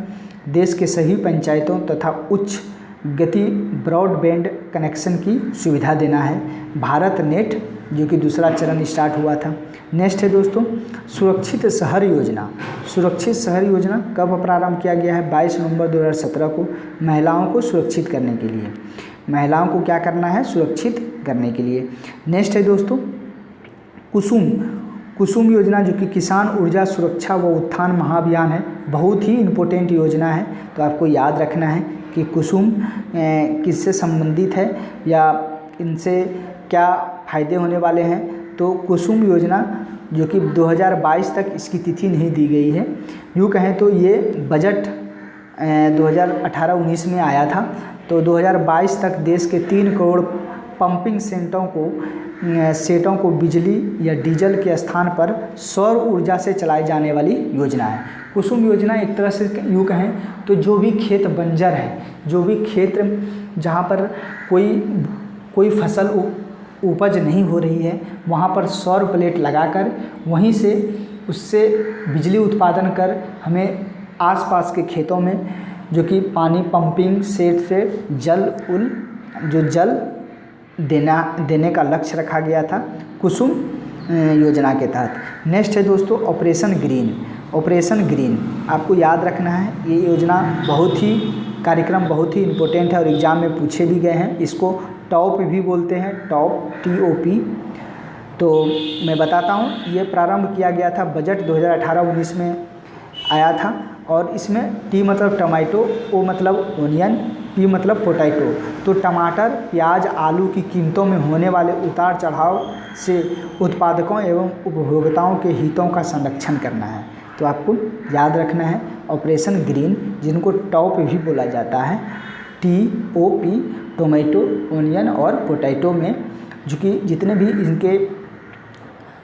देश के सभी पंचायतों तथा उच्च गति ब्रॉडबैंड कनेक्शन की सुविधा देना है। भारत नेट जो कि दूसरा चरण स्टार्ट हुआ था। नेक्स्ट है दोस्तों, सुरक्षित शहर योजना। सुरक्षित शहर योजना कब प्रारंभ किया गया है? 22 नवंबर 2017 को। महिलाओं को सुरक्षित करने के लिए, महिलाओं को क्या करना है? सुरक्षित करने के लिए। नेक्स्ट है दोस्तों, कुसुम योजना जो कि किसान ऊर्जा सुरक्षा व उत्थान महाअभियान है। बहुत ही इम्पोर्टेंट योजना है। तो आपको याद रखना है कि कुसुम किससे संबंधित है या इनसे क्या फ़ायदे होने वाले हैं। तो कुसुम योजना जो कि 2022 तक इसकी तिथि नहीं दी गई है। यूँ कहें तो ये बजट 2018-19 में आया था। तो 2022 तक देश के 3 करोड़ पंपिंग सेटों को बिजली या डीजल के स्थान पर सौर ऊर्जा से चलाई जाने वाली योजना है। कुसुम योजना एक तरह से यूँ कहें तो जो भी खेत बंजर है, जो भी क्षेत्र जहाँ पर कोई फसल उपज नहीं हो रही है, वहाँ पर सौर प्लेट लगाकर वहीं से उससे बिजली उत्पादन कर हमें आसपास के खेतों में जो कि पानी पंपिंग सेट से जल देने का लक्ष्य रखा गया था कुसुम योजना के तहत। नेक्स्ट है दोस्तों, ऑपरेशन ग्रीन। आपको याद रखना है ये योजना कार्यक्रम बहुत ही इम्पोर्टेंट है और एग्ज़ाम में पूछे भी गए हैं। इसको टॉप भी बोलते हैं, TOP। तो मैं बताता हूँ, ये प्रारंभ किया गया था बजट 2018-19 में आया था और इसमें T मतलब टमाटो, O मतलब ओनियन, P मतलब पोटैटो। तो टमाटर, प्याज, आलू की कीमतों में होने वाले उतार चढ़ाव से उत्पादकों एवं उपभोक्ताओं के हितों का संरक्षण करना है। तो आपको याद रखना है ऑपरेशन ग्रीन, जिनको टॉप भी बोला जाता है, TOP, टोमेटो, ओनियन और पोटैटो में जो कि जितने भी इनके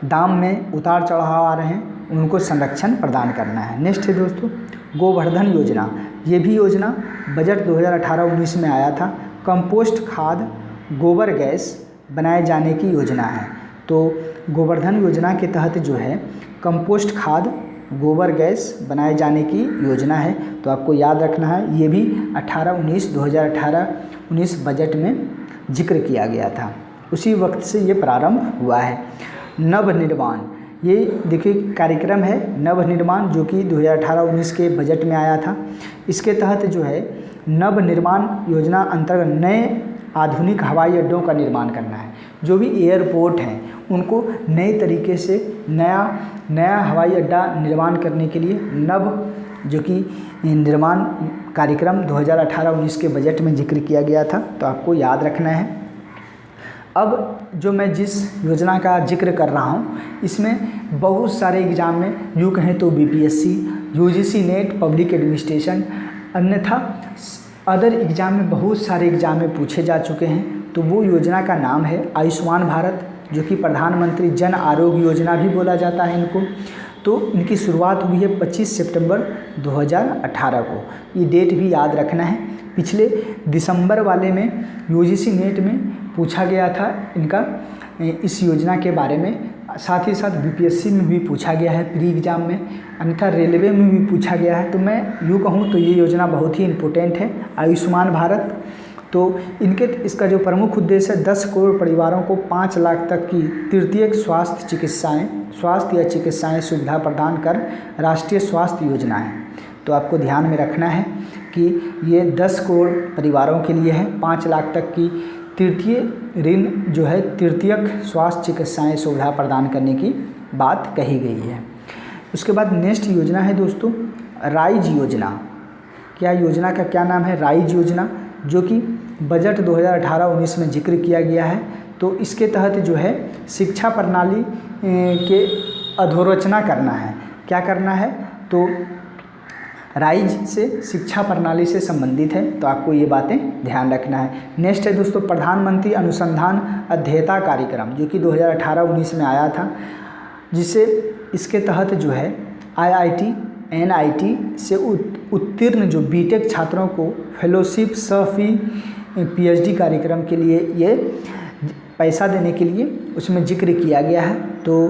दाम में उतार चढ़ाव आ रहे हैं उनको संरक्षण प्रदान करना है। नेक्स्ट है दोस्तों, गोवर्धन योजना। ये भी योजना बजट 2018-19 में आया था। कंपोस्ट खाद गोबर गैस बनाए जाने की योजना है। तो गोवर्धन योजना के तहत जो है कंपोस्ट खाद गोबर गैस बनाए जाने की योजना है। तो आपको याद रखना है, ये भी 2018-19 बजट में जिक्र किया गया था, उसी वक्त से ये प्रारंभ हुआ है। नवनिर्माण, ये देखिए कार्यक्रम है नवनिर्माण, जो कि 2018-19 के बजट में आया था। इसके तहत जो है नवनिर्माण योजना अंतर्गत नए आधुनिक हवाई अड्डों का निर्माण करना है। जो भी एयरपोर्ट हैं उनको नए तरीके से नया हवाई अड्डा निर्माण करने के लिए जो कि निर्माण कार्यक्रम 2018-19 के बजट में जिक्र किया गया था। तो आपको याद रखना है। अब जो मैं जिस योजना का जिक्र कर रहा हूँ, इसमें बहुत सारे एग्ज़ाम में यूँ कहें तो BPSC, UGC net, public administration, अन्यथा अदर एग्ज़ाम में बहुत सारे एग्ज़ाम में पूछे जा चुके हैं। तो वो योजना का नाम है आयुष्मान भारत, जो कि प्रधानमंत्री जन आरोग्य योजना भी बोला जाता है इनको। तो इनकी शुरुआत हुई है 25 सितंबर 2018 को, ये डेट भी याद रखना है। पिछले दिसंबर वाले में यूजीसी नेट में पूछा गया था इनका, इस योजना के बारे में। साथ ही साथ बीपीएससी में भी पूछा गया है प्री एग्ज़ाम में, अन्यथा रेलवे में भी पूछा गया है। तो मैं यूँ कहूँ तो ये योजना बहुत ही इम्पोर्टेंट है, आयुष्मान भारत। तो इसका जो प्रमुख उद्देश्य है 10 करोड़ परिवारों को 5 लाख तक की तृतीयक स्वास्थ्य या चिकित्साएं सुविधा प्रदान कर राष्ट्रीय स्वास्थ्य योजना है। तो आपको ध्यान में रखना है कि ये 10 करोड़ परिवारों के लिए है, 5 लाख तक की तृतीयक स्वास्थ्य चिकित्साएं सुविधा प्रदान करने की बात कही गई है। उसके बाद नेक्स्ट योजना है दोस्तों राइज योजना। क्या योजना का क्या नाम है? राइज योजना, जो कि बजट 2018-19 में जिक्र किया गया है। तो इसके तहत जो है शिक्षा प्रणाली के अधोरचना करना है। क्या करना है? तो राइज से शिक्षा प्रणाली से संबंधित है। तो आपको ये बातें ध्यान रखना है। नेक्स्ट है दोस्तों प्रधानमंत्री अनुसंधान अध्येता कार्यक्रम, जो कि 2018-19 में आया था, जिसे इसके तहत जो है IIT NIT से उत्तीर्ण जो बीटेक छात्रों को फेलोशिप सह PhD कार्यक्रम के लिए ये पैसा देने के लिए उसमें जिक्र किया गया है। तो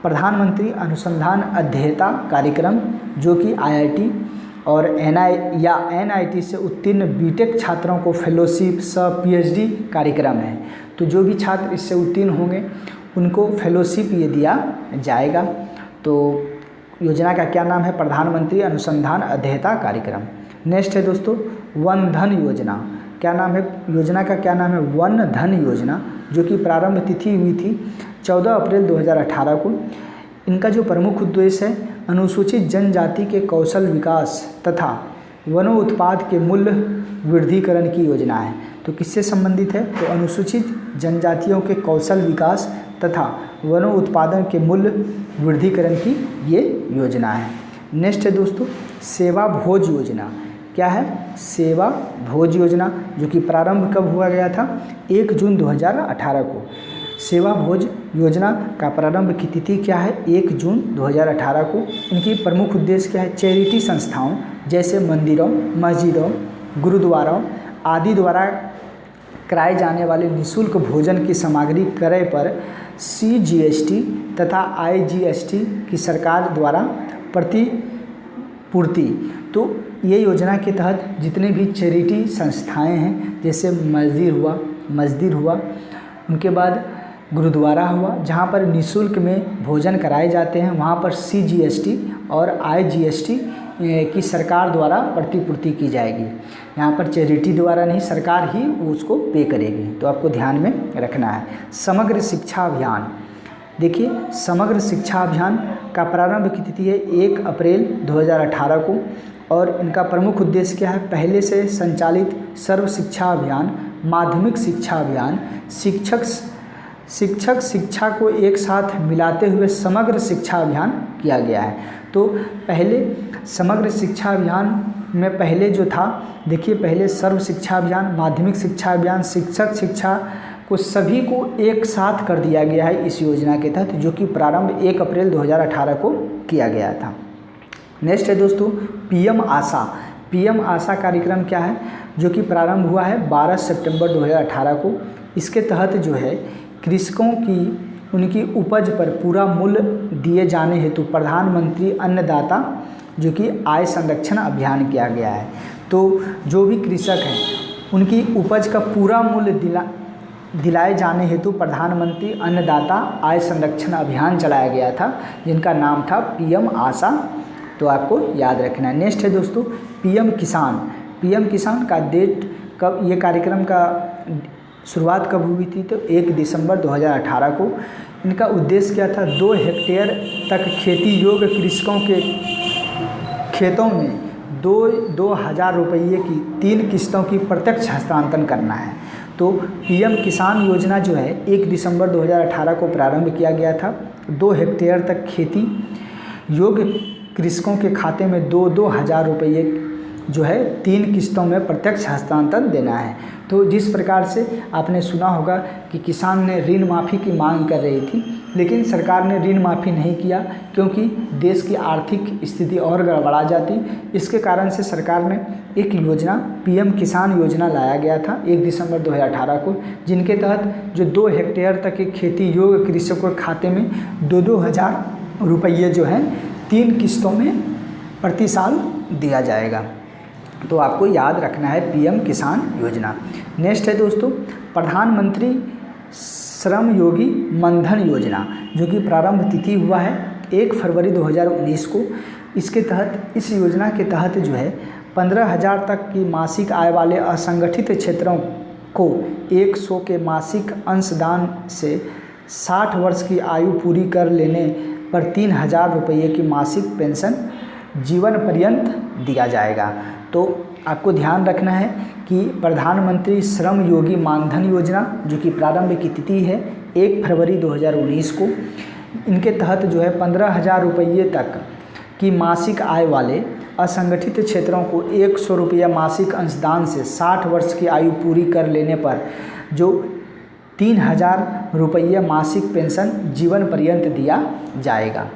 प्रधानमंत्री अनुसंधान अध्येता कार्यक्रम, जो कि IIT और NIT से उत्तीर्ण बीटेक छात्रों को फेलोशिप सह PhD कार्यक्रम है। तो जो भी छात्र इससे उत्तीर्ण होंगे उनको फेलोशिप ये दिया जाएगा। तो योजना का क्या नाम है? प्रधानमंत्री अनुसंधान अध्येता कार्यक्रम। नेक्स्ट है दोस्तों वन धन योजना। क्या नाम है? योजना का क्या नाम है? वन धन योजना, जो कि प्रारंभ तिथि हुई थी 14 अप्रैल 2018 को। इनका जो प्रमुख उद्देश्य है अनुसूचित जनजाति के कौशल विकास तथा वनो उत्पाद के मूल्य वृद्धिकरण की योजना है। तो किससे संबंधित है? तो अनुसूचित जनजातियों के कौशल विकास तथा वनो उत्पादन के मूल्य वृद्धिकरण की ये योजना है। नेक्स्ट है दोस्तों सेवा भोज योजना। क्या है? सेवा भोज योजना, जो कि प्रारंभ कब हुआ गया था? 1 जून 2018 को। सेवा भोज योजना का प्रारंभ की तिथि क्या है? 1 जून 2018 को। इनकी प्रमुख उद्देश्य क्या है? चैरिटी संस्थाओं जैसे मंदिरों, मस्जिदों, गुरुद्वारों आदि द्वारा कराए जाने वाले निःशुल्क भोजन की सामग्री क्रय पर CGST तथा IGST की सरकार द्वारा प्रतिपूर्ति। तो ये योजना के तहत जितने भी चैरिटी संस्थाएं हैं, जैसे मस्जिद हुआ, उनके बाद गुरुद्वारा हुआ, जहाँ पर निःशुल्क में भोजन कराए जाते हैं, वहाँ पर CGST और IGST की सरकार द्वारा प्रतिपूर्ति की जाएगी। यहाँ पर चैरिटी द्वारा नहीं, सरकार ही उसको पे करेगी। तो आपको ध्यान में रखना है। समग्र शिक्षा अभियान। देखिए समग्र शिक्षा अभियान का प्रारंभ की तिथि है 1 अप्रैल 2018 को, और इनका प्रमुख उद्देश्य क्या है? पहले से संचालित सर्व शिक्षा अभियान, माध्यमिक शिक्षा अभियान, शिक्षक शिक्षा को एक साथ मिलाते हुए समग्र शिक्षा अभियान किया गया है। तो पहले समग्र शिक्षा अभियान में पहले जो था, देखिए पहले सर्व शिक्षा अभियान, माध्यमिक शिक्षा अभियान, शिक्षक शिक्षा को सभी को एक साथ कर दिया गया है इस योजना के तहत, जो कि प्रारंभ 1 अप्रैल 2018 को किया गया था। नेक्स्ट है दोस्तों PM आशा। PM आशा कार्यक्रम क्या है? जो कि प्रारंभ हुआ है 12 सितंबर 2018 को। इसके तहत जो है कृषकों की उनकी उपज पर पूरा मूल्य दिए जाने हेतु प्रधानमंत्री अन्नदाता जो कि आय संरक्षण अभियान किया गया है। तो जो भी कृषक हैं उनकी उपज का पूरा मूल्य दिलाए जाने हेतु प्रधानमंत्री अन्नदाता आय संरक्षण अभियान चलाया गया था, जिनका नाम था पीएम आशा। तो आपको याद रखना है। नेक्स्ट है दोस्तों पीएम किसान। पीएम किसान का डेट कब, ये कार्यक्रम का शुरुआत कब हुई थी? तो 1 दिसंबर 2018 को। इनका उद्देश्य क्या था? 2 हेक्टेयर तक खेती योग्य कृषकों के खेतों में 2,000 रुपये की 3 किस्तों की प्रत्यक्ष हस्तांतरण करना है। तो पीएम किसान योजना जो है 1 दिसंबर 2018 को प्रारंभ किया गया था। 2 हेक्टेयर तक खेती योग्य कृषकों के खाते में 2,000 रुपये जो है 3 किस्तों में प्रत्यक्ष हस्तांतरण देना है। तो जिस प्रकार से आपने सुना होगा कि किसान ने ऋण माफ़ी की मांग कर रही थी, लेकिन सरकार ने ऋण माफ़ी नहीं किया क्योंकि देश की आर्थिक स्थिति और गड़बड़ा जाती। इसके कारण से सरकार ने एक योजना पीएम किसान योजना लाया गया था 1 दिसंबर 2018 को, जिनके तहत जो 2 हेक्टेयर तक की खेती योग्य कृषकों के खाते में 2,000 रुपये जो है 3 किस्तों में प्रति साल दिया जाएगा। तो आपको याद रखना है पीएम किसान योजना। नेक्स्ट है दोस्तों प्रधानमंत्री श्रम योगी मनधन योजना, जो कि प्रारंभ तिथि हुआ है 1 फरवरी 2019 को। इसके तहत इस योजना के तहत जो है 15,000 तक की मासिक आय वाले असंगठित क्षेत्रों को 100 के मासिक अंशदान से 60 वर्ष की आयु पूरी कर लेने पर 3,000 रुपये की मासिक पेंशन जीवन पर्यंत दिया जाएगा। तो आपको ध्यान रखना है कि प्रधानमंत्री श्रम योगी मानधन योजना जो कि प्रारंभ की तिथि है 1 फरवरी 2019 को, इनके तहत जो है 15,000 रुपये तक की मासिक आय वाले असंगठित क्षेत्रों को 100 रुपया मासिक अंशदान से 60 वर्ष की आयु पूरी कर लेने पर जो 3,000 रुपये मासिक पेंशन जीवन पर्यंत दिया जाएगा।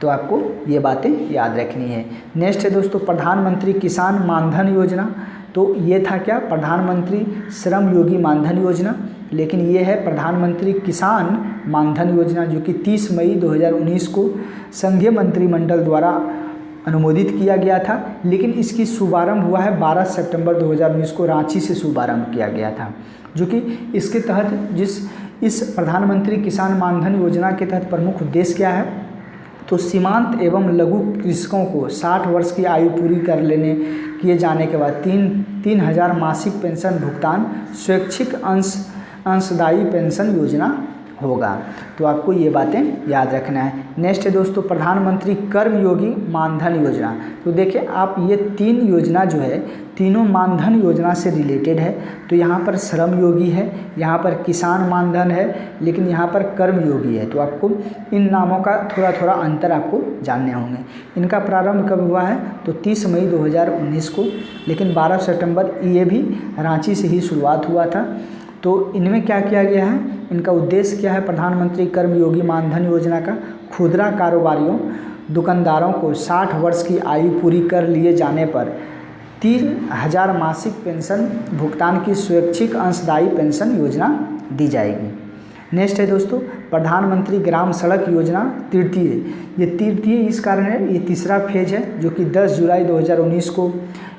तो आपको ये बातें याद रखनी है। नेक्स्ट है दोस्तों प्रधानमंत्री किसान मानधन योजना। तो ये था क्या? प्रधानमंत्री श्रम योगी मानधन योजना, लेकिन ये है प्रधानमंत्री किसान मानधन योजना, जो कि 30 मई 2019 को संघीय मंत्रिमंडल द्वारा अनुमोदित किया गया था। लेकिन इसकी शुभारंभ हुआ है 12 सितंबर 2019 को, रांची से शुभारंभ किया गया था। जो कि इसके तहत इस प्रधानमंत्री किसान मानधन योजना के तहत प्रमुख उद्देश्य क्या है? तो सीमांत एवं लघु कृषकों को 60 वर्ष की आयु पूरी कर लेने किए जाने के बाद 3,000 मासिक पेंशन भुगतान स्वैच्छिक अंशदायी पेंशन योजना होगा। तो आपको ये बातें याद रखना है। नेक्स्ट है दोस्तों प्रधानमंत्री कर्मयोगी मानधन योजना। तो देखिए आप ये 3 योजना जो है तीनों मानधन योजना से रिलेटेड है। तो यहाँ पर श्रम योगी है, यहाँ पर किसान मानधन है, लेकिन यहाँ पर कर्मयोगी है। तो आपको इन नामों का थोड़ा थोड़ा अंतर आपको जानने होंगे। इनका प्रारंभ कब हुआ है? तो 30 मई 2019 को, लेकिन 12 सितंबर ये भी रांची से ही शुरुआत हुआ था। तो इनमें क्या किया गया है? इनका उद्देश्य क्या है? प्रधानमंत्री कर्मयोगी मानधन योजना का खुदरा कारोबारियों दुकानदारों को 60 वर्ष की आयु पूरी कर लिए जाने पर 3,000 मासिक पेंशन भुगतान की स्वैच्छिक अंशदायी पेंशन योजना दी जाएगी। नेक्स्ट है दोस्तों प्रधानमंत्री ग्राम सड़क योजना तृतीय। ये तृतीय इस कारण है, ये तीसरा फेज है, जो कि 10 जुलाई 2019 को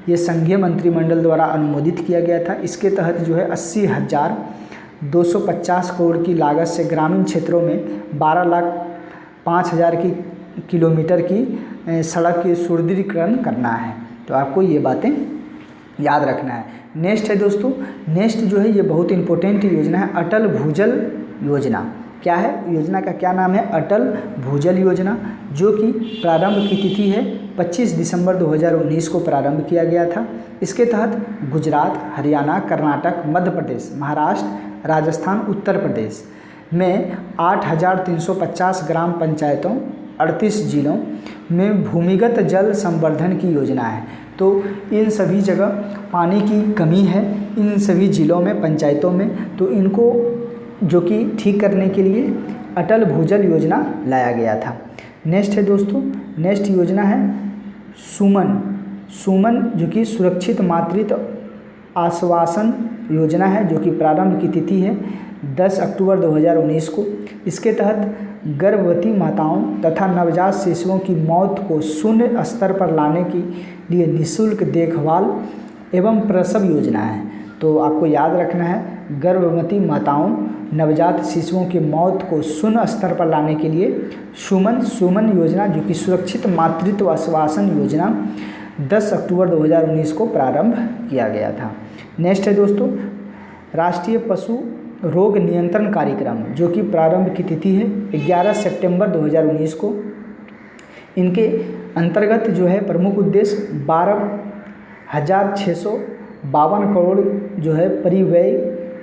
ये संघीय मंत्रिमंडल द्वारा अनुमोदित किया गया था। इसके तहत जो है 80,250 करोड़ की लागत से ग्रामीण क्षेत्रों में 12,05,000 की किलोमीटर की सड़क की सुदृढ़ीकरण करना है। तो आपको ये बातें याद रखना है। नेक्स्ट है दोस्तों, नेक्स्ट जो है ये बहुत इंपॉर्टेंट योजना है, अटल भूजल योजना। क्या है? योजना का क्या नाम है? अटल भूजल योजना, जो कि प्रारंभ की तिथि है 25 दिसंबर 2019 को प्रारंभ किया गया था। इसके तहत गुजरात, हरियाणा, कर्नाटक, मध्य प्रदेश, महाराष्ट्र, राजस्थान, उत्तर प्रदेश में 8,350 ग्राम पंचायतों 38 जिलों में भूमिगत जल संवर्धन की योजना है। तो इन सभी जगह पानी की कमी है, इन सभी जिलों में, पंचायतों में, तो इनको जो कि ठीक करने के लिए अटल भूजल योजना लाया गया था। नेक्स्ट है दोस्तों, नेक्स्ट योजना है सुमन, जो कि सुरक्षित मातृत्व आश्वासन योजना है जो कि प्रारंभ की तिथि है 10 अक्टूबर 2019 को। इसके तहत गर्भवती माताओं तथा नवजात शिशुओं की मौत को शून्य स्तर पर लाने के लिए निःशुल्क देखभाल एवं प्रसव योजना है। तो आपको याद रखना है, गर्भवती माताओं नवजात शिशुओं की मौत को शून्य स्तर पर लाने के लिए सुमन योजना जो कि सुरक्षित मातृत्व आश्वासन योजना 10 अक्टूबर 2019 को प्रारंभ किया गया था। नेक्स्ट है दोस्तों, राष्ट्रीय पशु रोग नियंत्रण कार्यक्रम जो कि प्रारंभ की तिथि है 11 सितंबर 2019 को। इनके अंतर्गत जो है प्रमुख उद्देश्य 12,652 करोड़ जो है परिव्यय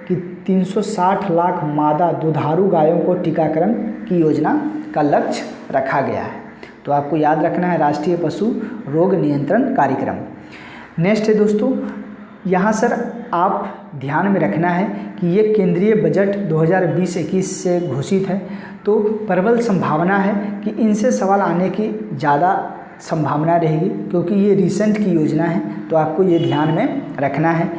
की 360 लाख मादा दुधारू गायों को टीकाकरण की योजना का लक्ष्य रखा गया है। तो आपको याद रखना है राष्ट्रीय पशु रोग नियंत्रण कार्यक्रम। नेक्स्ट है दोस्तों, यहाँ सर आप ध्यान में रखना है कि ये केंद्रीय बजट 2020-21 से घोषित है, तो प्रबल संभावना है कि इनसे सवाल आने की ज़्यादा संभावना रहेगी क्योंकि ये रिसेंट की योजना है। तो आपको ये ध्यान में रखना है।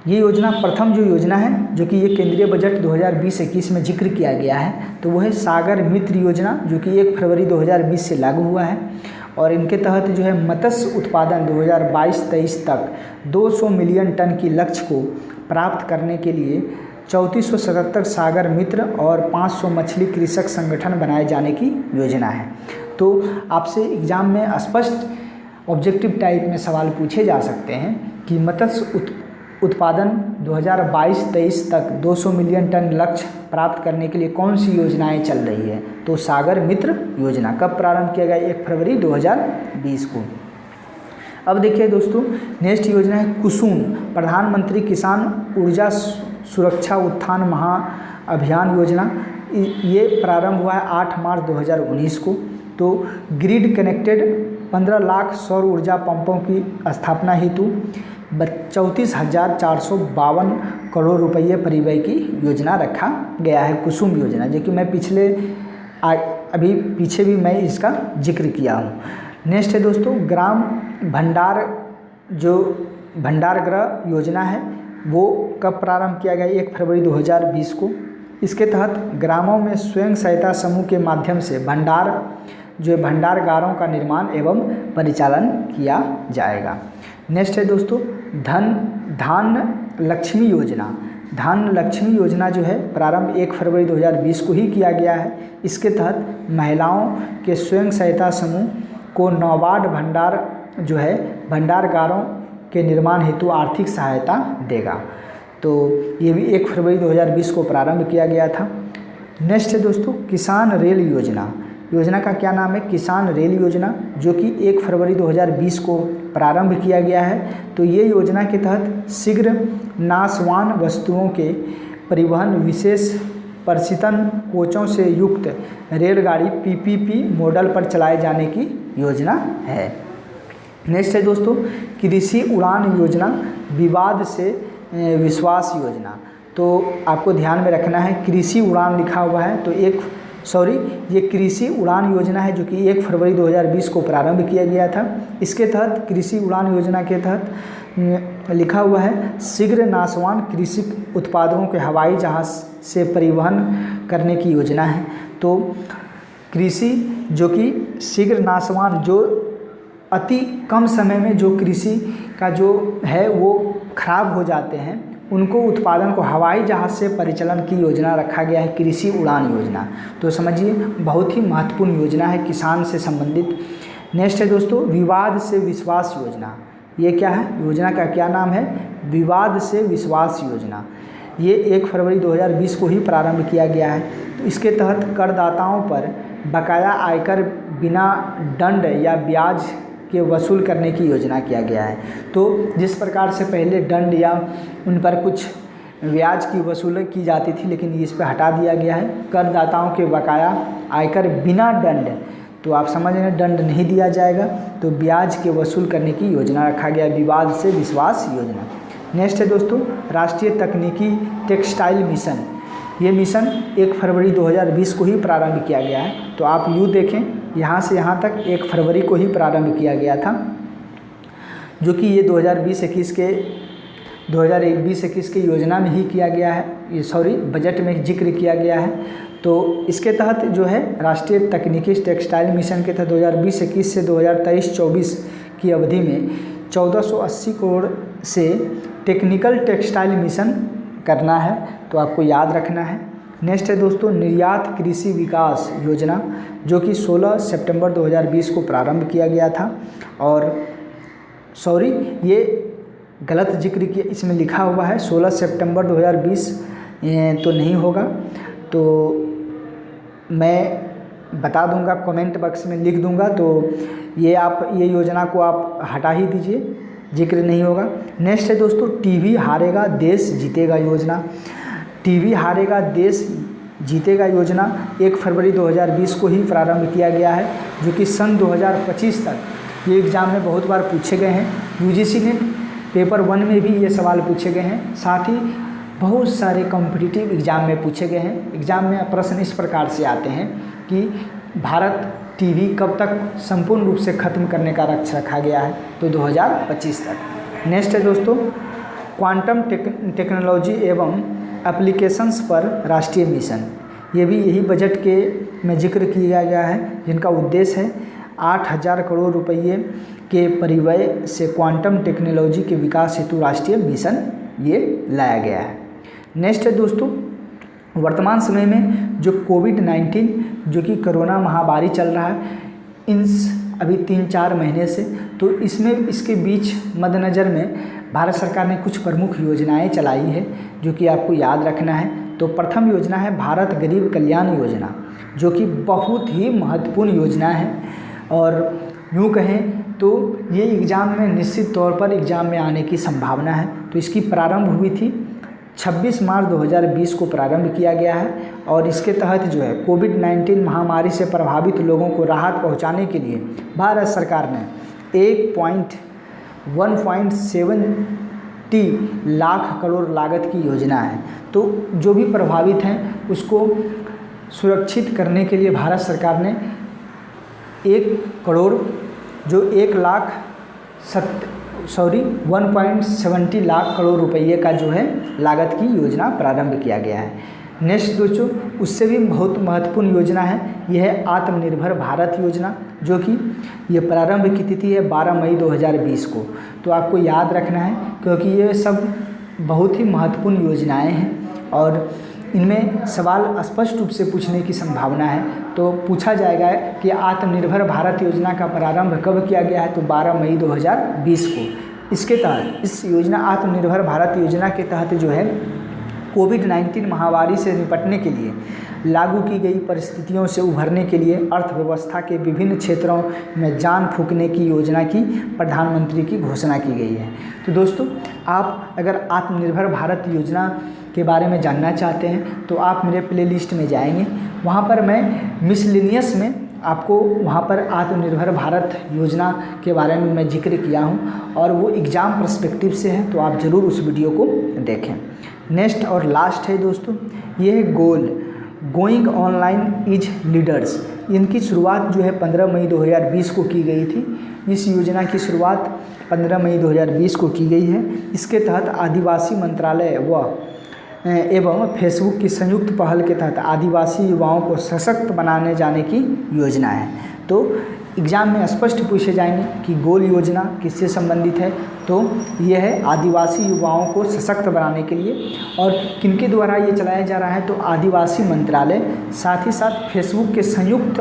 ये योजना प्रथम जो योजना है जो कि ये केंद्रीय बजट 2020-21 में जिक्र किया गया है, तो वह है सागर मित्र योजना जो कि 1 फरवरी 2020 से लागू हुआ है। और इनके तहत जो है मत्स्य उत्पादन 2022-23 तक 200 मिलियन टन की लक्ष्य को प्राप्त करने के लिए 3477 सागर मित्र और 500 मछली कृषक संगठन बनाए जाने की योजना है। तो आपसे एग्जाम में स्पष्ट ऑब्जेक्टिव टाइप में सवाल पूछे जा सकते हैं कि मत्स्य उत्पादन 2022-23 तक 200 मिलियन टन लक्ष्य प्राप्त करने के लिए कौन सी योजनाएं चल रही है। तो सागर मित्र योजना कब प्रारंभ किया गया? 1 फरवरी 2020 को। अब देखिए दोस्तों, नेक्स्ट योजना है कुसुम, प्रधानमंत्री किसान ऊर्जा सुरक्षा उत्थान महाअभियान योजना। ये प्रारंभ हुआ है 8 मार्च 2019 को। तो ग्रिड कनेक्टेड 15 लाख सौर ऊर्जा पंपों की स्थापना हेतु 34,452 करोड़ रुपये परिव्यय की योजना रखा गया है, कुसुम योजना, जो कि मैं अभी पीछे भी मैं इसका जिक्र किया हूँ। नेक्स्ट है दोस्तों, ग्राम भंडार गृह योजना है, वो कब प्रारंभ किया गया? 1 फरवरी 2020 को। इसके तहत ग्रामों में स्वयं सहायता समूह के माध्यम से भंडारगारों का निर्माण एवं परिचालन किया जाएगा। नेक्स्ट है दोस्तों, धान लक्ष्मी योजना। धान लक्ष्मी योजना जो है प्रारंभ 1 फरवरी 2020 को ही किया गया है। इसके तहत महिलाओं के स्वयं सहायता समूह को नाबार्ड भंडारगारों के निर्माण हेतु आर्थिक सहायता देगा। तो ये भी 1 फरवरी 2020 को प्रारंभ किया गया था। नेक्स्ट है दोस्तों, किसान रेल योजना। योजना का क्या नाम है? किसान रेल योजना, जो कि 1 फरवरी 2020 को प्रारंभ किया गया है। तो ये योजना के तहत शीघ्र नाशवान वस्तुओं के परिवहन विशेष प्रशीतन कोचों से युक्त रेलगाड़ी PPP मॉडल पर चलाए जाने की योजना है। नेक्स्ट है दोस्तों, कृषि उड़ान योजना, विवाद से विश्वास योजना। तो आपको ध्यान में रखना है, कृषि उड़ान लिखा हुआ है, तो ये कृषि उड़ान योजना है जो कि 1 फरवरी 2020 को प्रारंभ किया गया था। इसके तहत कृषि उड़ान योजना के तहत लिखा हुआ है शीघ्र नाशवान कृषि उत्पादों के हवाई जहाज़ से परिवहन करने की योजना है। तो कृषि जो कि शीघ्र नाशवान, जो अति कम समय में जो कृषि का जो है वो खराब हो जाते हैं, उनको उत्पादन को हवाई जहाज़ से परिचालन की योजना रखा गया है, कृषि उड़ान योजना। तो समझिए बहुत ही महत्वपूर्ण योजना है किसान से संबंधित। नेक्स्ट है दोस्तों, विवाद से विश्वास योजना। ये क्या है? योजना का क्या नाम है? विवाद से विश्वास योजना। ये 1 फरवरी 2020 को ही प्रारंभ किया गया है। तो इसके तहत करदाताओं पर बकाया आयकर बिना दंड या ब्याज के वसूल करने की योजना किया गया है। तो जिस प्रकार से पहले दंड या उन पर कुछ ब्याज की वसूली की जाती थी, लेकिन इस पर हटा दिया गया है। करदाताओं के बकाया आयकर बिना दंड, तो आप समझ रहे हैं दंड नहीं दिया जाएगा, तो ब्याज के वसूल करने की योजना रखा गया है, विवाद से विश्वास योजना। नेक्स्ट है दोस्तों, राष्ट्रीय तकनीकी टेक्सटाइल मिशन। ये मिशन 1 फरवरी 2020 को ही प्रारंभ किया गया है। तो आप यूँ देखें, यहाँ से यहाँ तक 1 फरवरी को ही प्रारंभ किया गया था, जो कि ये 2020-21 के 2020-21 की योजना में ही किया गया है, ये बजट में जिक्र किया गया है। तो इसके तहत जो है राष्ट्रीय तकनीकी टेक्सटाइल मिशन के तहत 2020-21 से 2023-24 की अवधि में 1480 करोड़ से टेक्निकल टेक्सटाइल मिशन करना है, तो आपको याद रखना है। नेक्स्ट है दोस्तों निर्यात कृषि विकास योजना, जो कि 16 सितंबर 2020 को प्रारंभ किया गया था। और ये गलत जिक्र किया, इसमें लिखा हुआ है 16 सितंबर 2020, तो नहीं होगा, तो मैं बता दूंगा, कमेंट बॉक्स में लिख दूंगा, तो ये योजना को आप हटा ही दीजिए, जिक्र नहीं होगा। नेक्स्ट है दोस्तों टीवी हारेगा देश जीतेगा योजना। टीवी हारेगा देश जीतेगा योजना 1 फरवरी 2020 को ही प्रारंभ किया गया है, जो कि सन 2025 तक ये एग्ज़ाम में बहुत बार पूछे गए हैं। यूजीसी ने पेपर 1 में भी ये सवाल पूछे गए हैं, साथ ही बहुत सारे कॉम्पिटिटिव एग्ज़ाम में पूछे गए हैं। एग्ज़ाम में प्रश्न इस प्रकार से आते हैं कि भारत टीवी कब तक संपूर्ण रूप से ख़त्म करने का लक्ष्य रखा गया है, तो 2025 तक। नेक्स्ट है दोस्तों क्वांटम टेक्नोलॉजी एवं एप्लीकेशंस पर राष्ट्रीय मिशन, ये भी यही बजट के में जिक्र किया गया है, जिनका उद्देश्य है 8000 करोड़ रुपये के परिव्यय से क्वांटम टेक्नोलॉजी के विकास हेतु राष्ट्रीय मिशन ये लाया गया है। नेक्स्ट है दोस्तों वर्तमान समय में जो कोविड-19 जो कि कोरोना महामारी चल रहा है अभी 3-4 महीने से, तो इसके बीच मद्देनज़र में भारत सरकार ने कुछ प्रमुख योजनाएं चलाई है, जो कि आपको याद रखना है। तो प्रथम योजना है भारत गरीब कल्याण योजना, जो कि बहुत ही महत्वपूर्ण योजना है, और यूँ कहें तो ये एग्ज़ाम में निश्चित तौर पर एग्ज़ाम में आने की संभावना है। तो इसकी प्रारंभ हुई थी 26 मार्च 2020 को प्रारंभ किया गया है, और इसके तहत जो है कोविड-19 महामारी से प्रभावित लोगों को राहत पहुंचाने के लिए भारत सरकार ने 1.70 लाख करोड़ लागत की योजना है। तो जो भी प्रभावित हैं उसको सुरक्षित करने के लिए भारत सरकार ने 1.70 लाख करोड़ रुपये का जो है लागत की योजना प्रारंभ किया गया है। नेक्स्ट दोस्तों उससे भी बहुत महत्वपूर्ण योजना है, यह है आत्मनिर्भर भारत योजना, जो कि ये प्रारंभ की तिथि है 12 मई 2020 को। तो आपको याद रखना है, क्योंकि ये सब बहुत ही महत्वपूर्ण योजनाएं हैं और इनमें सवाल स्पष्ट रूप से पूछने की संभावना है। तो पूछा जाएगा कि आत्मनिर्भर भारत योजना का प्रारंभ कब किया गया है, तो 12 मई 2020 को। इसके तहत इस योजना आत्मनिर्भर भारत योजना के तहत जो है कोविड-19 महामारी से निपटने के लिए लागू की गई परिस्थितियों से उभरने के लिए अर्थव्यवस्था के विभिन्न क्षेत्रों में जान फूंकने की योजना की प्रधानमंत्री की घोषणा की गई है। तो दोस्तों आप अगर आत्मनिर्भर भारत योजना के बारे में जानना चाहते हैं तो आप मेरे प्लेलिस्ट में जाएंगे, वहाँ पर मैं मिसलेनियस में आपको वहाँ पर आत्मनिर्भर भारत योजना के बारे में मैं जिक्र किया हूँ और वो एग्ज़ाम पर्सपेक्टिव से है, तो आप ज़रूर उस वीडियो को देखें। नेक्स्ट और लास्ट है दोस्तों, ये है गोइंग ऑनलाइन इज लीडर्स। इनकी शुरुआत जो है 15 मई 2020 को की गई थी। इस योजना की शुरुआत 15 मई 2020 को की गई है। इसके तहत आदिवासी मंत्रालय एवं फेसबुक की संयुक्त पहल के तहत आदिवासी युवाओं को सशक्त बनाने जाने की योजना है। तो एग्ज़ाम में स्पष्ट पूछे जाएंगे कि गोल योजना किससे संबंधित है, तो यह है आदिवासी युवाओं को सशक्त बनाने के लिए। और किनके द्वारा ये चलाया जा रहा है, तो आदिवासी मंत्रालय, साथ ही साथ फेसबुक के संयुक्त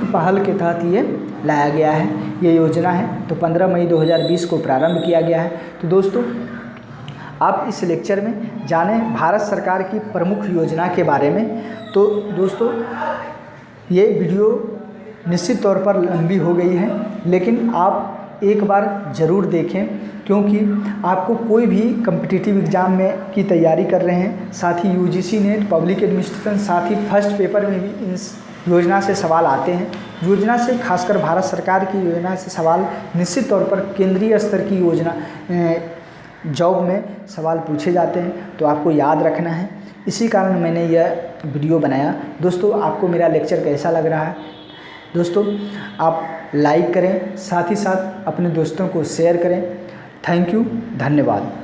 पहल के तहत ये लाया गया है, ये योजना है। तो 15 मई 2020 को प्रारंभ किया गया है। तो दोस्तों आप इस लेक्चर में जाने भारत सरकार की प्रमुख योजना के बारे में। तो दोस्तों ये वीडियो निश्चित तौर पर लंबी हो गई है, लेकिन आप एक बार ज़रूर देखें, क्योंकि आपको कोई भी कम्पिटिटिव एग्ज़ाम में की तैयारी कर रहे हैं, साथ ही यूजीसी नेट, पब्लिक एडमिनिस्ट्रेशन, साथ ही फर्स्ट पेपर में भी इस योजना से सवाल आते हैं। योजना से खासकर भारत सरकार की योजना से सवाल निश्चित तौर पर केंद्रीय स्तर की योजना जॉब में सवाल पूछे जाते हैं, तो आपको याद रखना है। इसी कारण मैंने यह वीडियो बनाया। दोस्तों आपको मेरा लेक्चर कैसा लग रहा है? दोस्तों आप लाइक करें, साथ ही साथ अपने दोस्तों को शेयर करें थैंक यू, धन्यवाद।